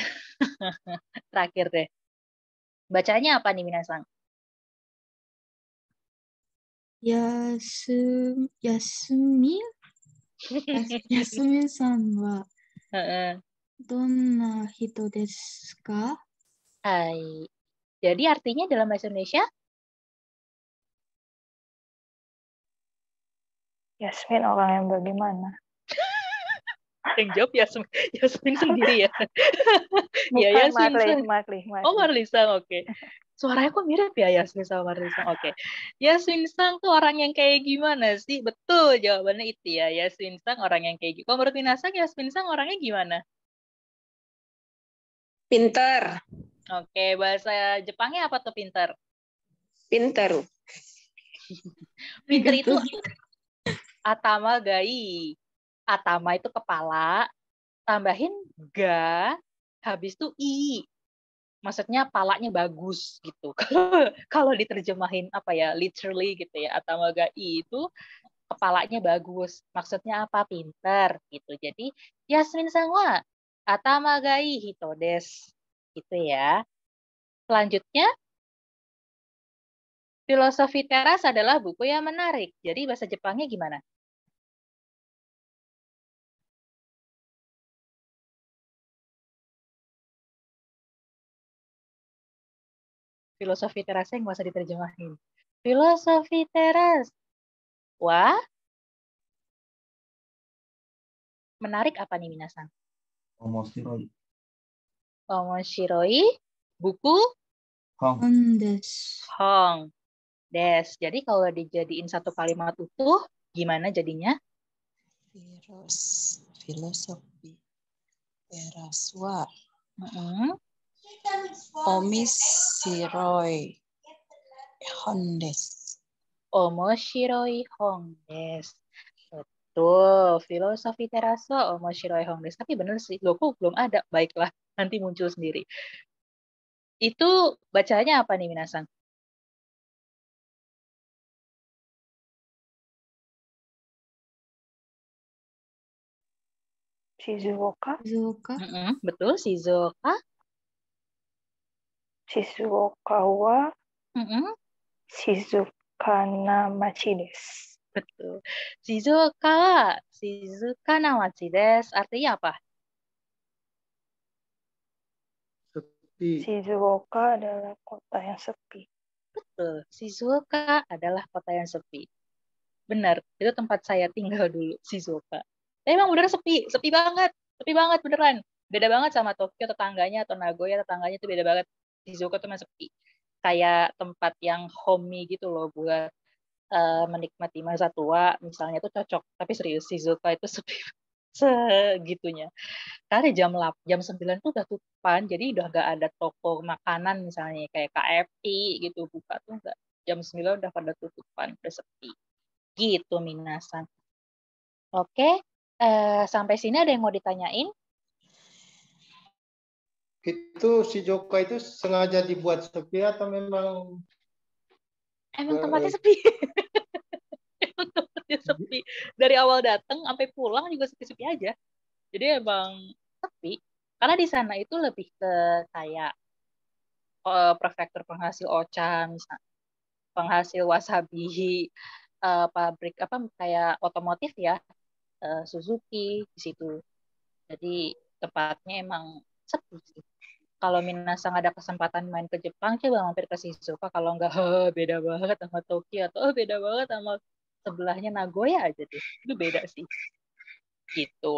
Terakhir deh. Bacanya apa nih Minasang? Yasumi-san wa donna hito desu ka? Hai. Jadi artinya dalam bahasa Indonesia? Yasmin orang yang bagaimana? Yang jawab Yasmin sendiri ya. Bukan Ya, Yasmin. Marley. Oh, Marlisang, oke. Suaranya kok mirip ya Yasmin sama Marlisang. Oke. Yasmin Sang tuh orang yang kayak gimana sih? Betul, jawabannya itu ya. Yasmin Sang orang yang kayak gitu. Kalau menurut Minasang, Yasmin Sang orangnya gimana? Pinter. Oke, bahasa Jepangnya apa tuh pinter? Pinter. Pinter itu atama gai. Atama itu kepala, tambahin ga, habis itu i. Maksudnya palanya bagus gitu. Kalau diterjemahin apa ya, literally gitu ya, atama gai itu kepalanya bagus. Maksudnya apa? Pinter gitu. Jadi Yasmin Sang wa atama gai hito desu. Gitu ya. Selanjutnya, Filosofi Teras adalah buku yang menarik. Jadi bahasa Jepangnya gimana? Filosofi terasnya nggak usah diterjemahin. Filosofi teras. Wah, menarik apa nih Minasang? Omoshiroi. Omoshiroi, buku Hong desu. Hong des. Jadi kalau dijadiin satu kalimat utuh, gimana jadinya? Filosofi teras wa Mm-hmm. Omoshiroi hon desu. Omoshiroi hong desu. Betul, filosofi teras wa omoshiroi hong desu. Tapi bener sih, loh kok belum ada. Baiklah, nanti muncul sendiri. Itu bacanya apa nih Minasang? Shizuoka. Betul, Shizuoka. Shizuoka wa shizukana machi desu. Betul. Shizuoka wa shizukana machi desu. Artinya apa? Sepi. Shizuoka adalah kota yang sepi. Betul. Shizuoka adalah kota yang sepi. Benar, itu tempat saya tinggal dulu, Shizuoka. Tapi emang bener sepi banget beneran. Beda banget sama Tokyo tetangganya atau Nagoya tetangganya itu beda banget. Shizuoka tuh emang sepi. Kayak tempat yang homey gitu loh buat menikmati masa tua, misalnya itu cocok. Tapi serius, Shizuoka itu sepi. segitunya. Karena jam 9 tuh udah tutupan, jadi udah gak ada toko makanan misalnya kayak KFC gitu buka tuh enggak. Jam 9 udah pada tutupan, udah sepi. Gitu minasan. Oke, sampai sini ada yang mau ditanyain? Itu si Joka itu sengaja dibuat sepi atau memang Tempatnya sepi. Emang tempatnya sepi. Dari awal datang sampai pulang juga sepi-sepi aja. Jadi emang sepi. Karena di sana itu lebih ke kayak prefektur penghasil ocha, misalnya penghasil wasabi, pabrik apa kayak otomotif ya, Suzuki di situ. Jadi tempatnya emang sepi sih. Kalau Minasang ada kesempatan main ke Jepang, coba mampir ke Shizuoka. Kalau nggak, beda banget sama Tokyo. Atau beda banget sama sebelahnya Nagoya aja deh. Itu beda sih. Gitu.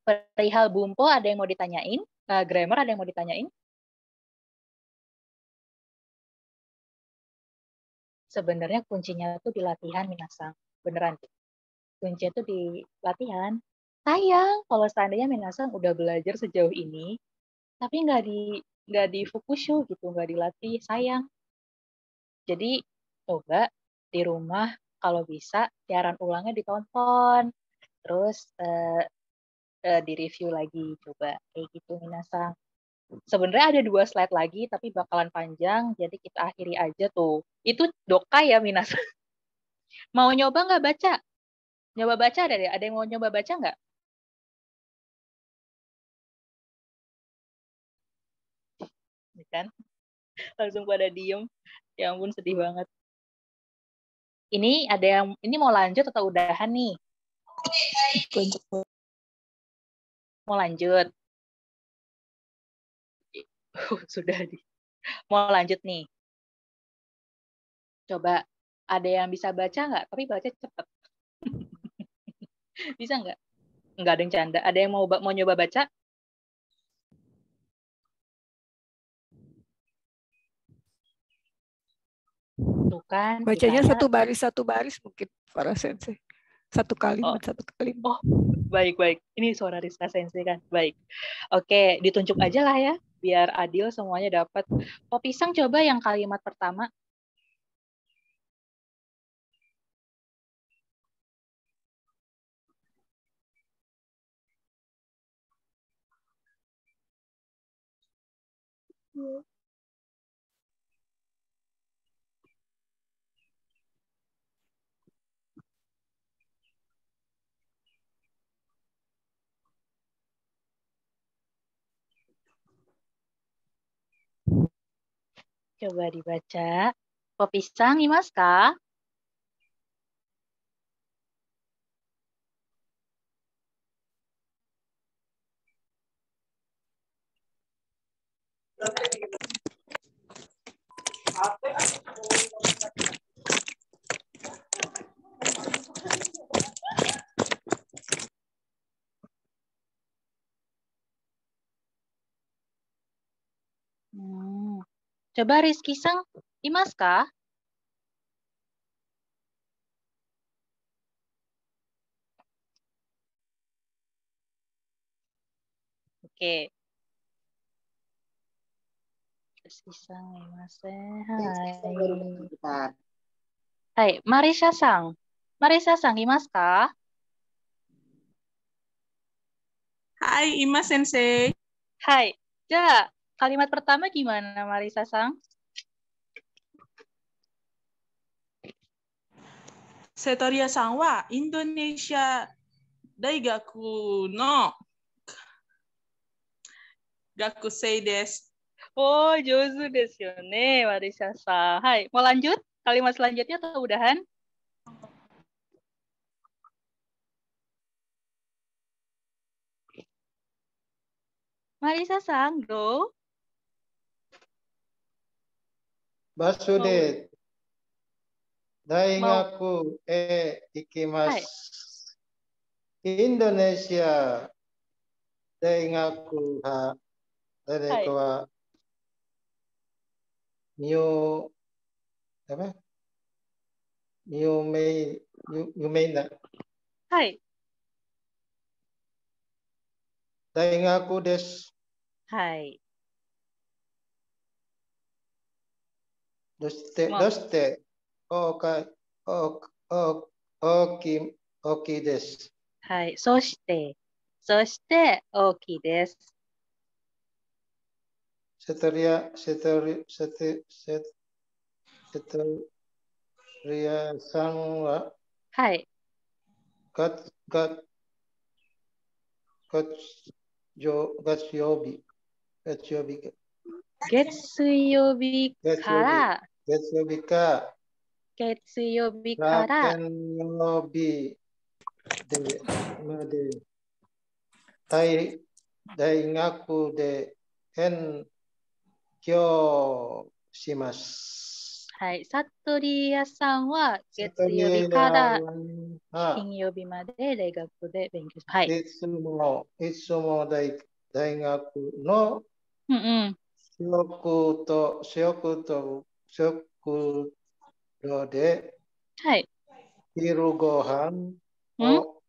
Perihal Bumpo ada yang mau ditanyain? Grammar ada yang mau ditanyain? Sebenarnya kuncinya tuh di latihan, Minasang. Beneran. Kuncinya tuh di latihan. Sayang kalau seandainya Minasang udah belajar sejauh ini, tapi nggak di fukushu gitu, nggak dilatih, sayang. Jadi coba di rumah kalau bisa siaran ulangnya ditonton, terus di review lagi, coba kayak gitu Minasang. Sebenarnya ada 2 slide lagi tapi bakalan panjang, jadi kita akhiri aja tuh. Itu doka ya Minasang. Mau nyoba nggak baca? Nyoba baca ada deh. Ada yang mau nyoba baca nggak? Kan? Langsung pada diem. Ya ampun sedih banget. Ini ada yang ini mau lanjut atau udahan nih? Mau lanjut. Sudah mau lanjut nih. Coba ada yang bisa baca nggak? Tapi baca cepet. Bisa nggak? Nggak ada yang canda. Ada yang mau nyoba baca? Tuh kan. Bacanya satu baris mungkin para sensei. Satu kalimat. Oh, baik. Ini suara Rizka Sensei kan. Baik. Oke, ditunjuk aja lah ya. Biar adil semuanya dapat. Pisang coba yang kalimat pertama. Coba dibaca. Pisang, imas ka? Coba Rizky Sang, imas ka? Oke. Rizky Sang, imas hai. Hai, Marisa Sang. Marisa Sang, imas ka? Hai, Ima Sensei. Hai. Ja, kalimat pertama gimana Marisa Sang? Setoria Sang wa Indonesia Daigaku no Gakusei desu. Oh, jozu desu yo ne, Marisa Sang. Hai, mau lanjut? Kalimat selanjutnya atau udahan? Marisa Sang, go. Basude. Daigaku ikimasu. Indonesia. Daigaku ha. Daigaku wa. Yumei na. Hai. Daigaku desu. はい。どうして、もうどうして、大きいです。はい。そして大きいです。セトリアさんははい。月曜日月曜日から月曜日かラテン曜日まで大学で勉強します。はい。サトリアさんは月曜日から金曜日まで大学で勉強します。はい。いつも大学の食堂で昼ご飯を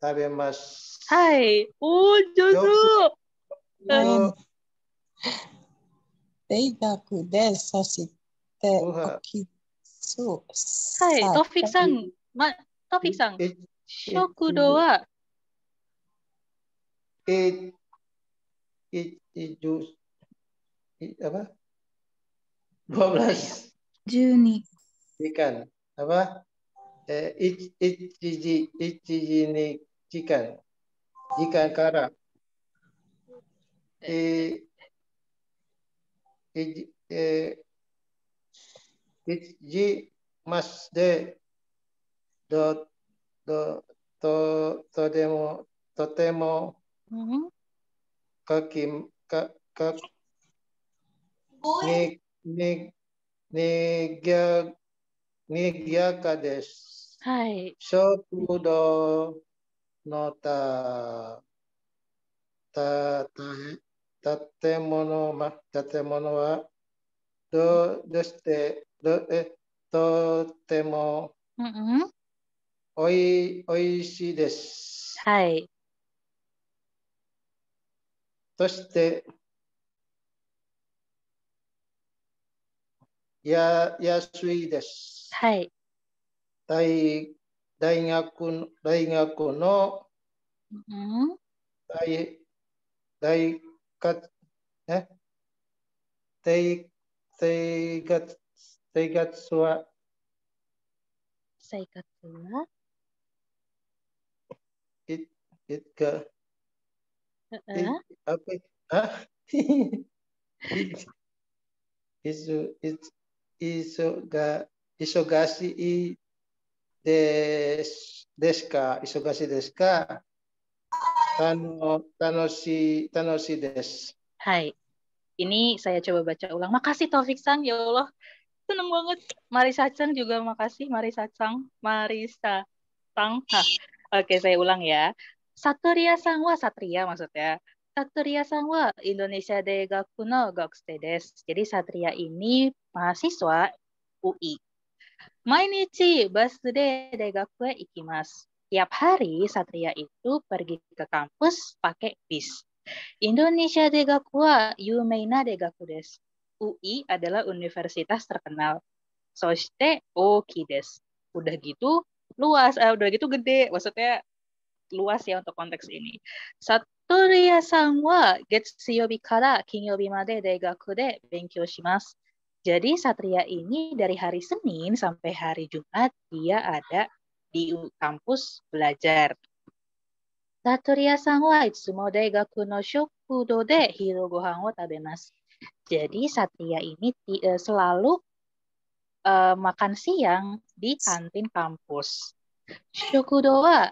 食べます。はい。おー、上手。大学で、そして大きそう。はい。トフィクさん、食堂はapa? 12 12 ikan apa? 1時に時間から1時ますでとてもにぎやかです。はい。食堂の建物はどうしてとてもおいしいです。はい。そして安いです。はい。大学の生活は忙しいですか？忙しいですか？楽しいです。Hai. Ini saya coba baca ulang. Makasih Taufik Sang, ya Allah. Seneng banget. Marisa Sang juga makasih. Marisa Sang. Oke, saya ulang ya. Satria Sang wa Satria maksudnya. Satria Sang wa Indonesia de Gaku no Gakusei desu. Jadi Satria ini mahasiswa UI. Mainichi basde de Gaku e ikimasu. Tiap hari Satria itu pergi ke kampus pakai bis. Indonesia Degaku wa yumeina degaku desu. UI adalah universitas terkenal. Soshite oki desu. Udah gitu luas, udah gitu gede. Maksudnya luas ya untuk konteks ini. Satoriya-san wa getsuyobi kara kinyobi made degaku de benkyou shimasu. Jadi Satria ini dari hari Senin sampai hari Jumat dia ada di kampus belajar. Satoriya-san wa itsumo daigaku no shokudo de hiru gohan wo tabemasu. Jadi Satria ini selalu makan siang di kantin kampus. Shokudo wa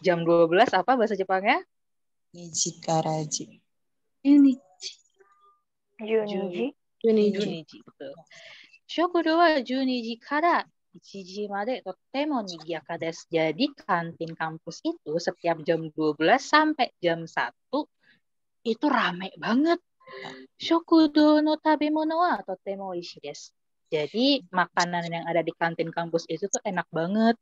jam 12 apa bahasa Jepangnya? Nijikaraji. Juniji, betul. Shokudo wa 12 kara 1時までとってもにぎやかです。Jadi kantin kampus itu setiap jam 12 sampai jam 1 itu rame banget. Shokudo no tabemono wa totemo oishii desu. Jadi makanan yang ada di kantin kampus itu tuh enak banget.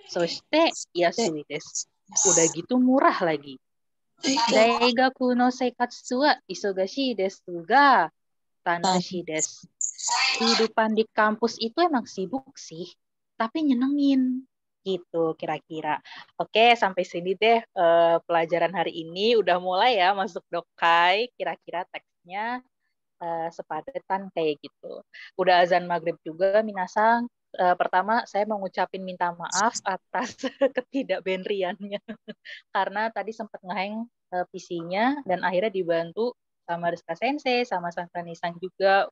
Soshite yasui desu. Udah gitu murah lagi. Daigaku no seikatsu wa isogashi desu ga tanoshii desu. Kehidupan di kampus itu emang sibuk sih, tapi nyenengin gitu kira-kira. Oke, sampai sini deh pelajaran hari ini. Udah mulai ya masuk dokai, kira-kira teksnya sepadetan kayak gitu. Udah azan maghrib juga, minasang. Pertama, saya mau ngucapin minta maaf atas ketidakbenriannya. Karena tadi sempat ngehang PC-nya dan akhirnya dibantu sama Rizka Sensei, sama Sang Kanisang juga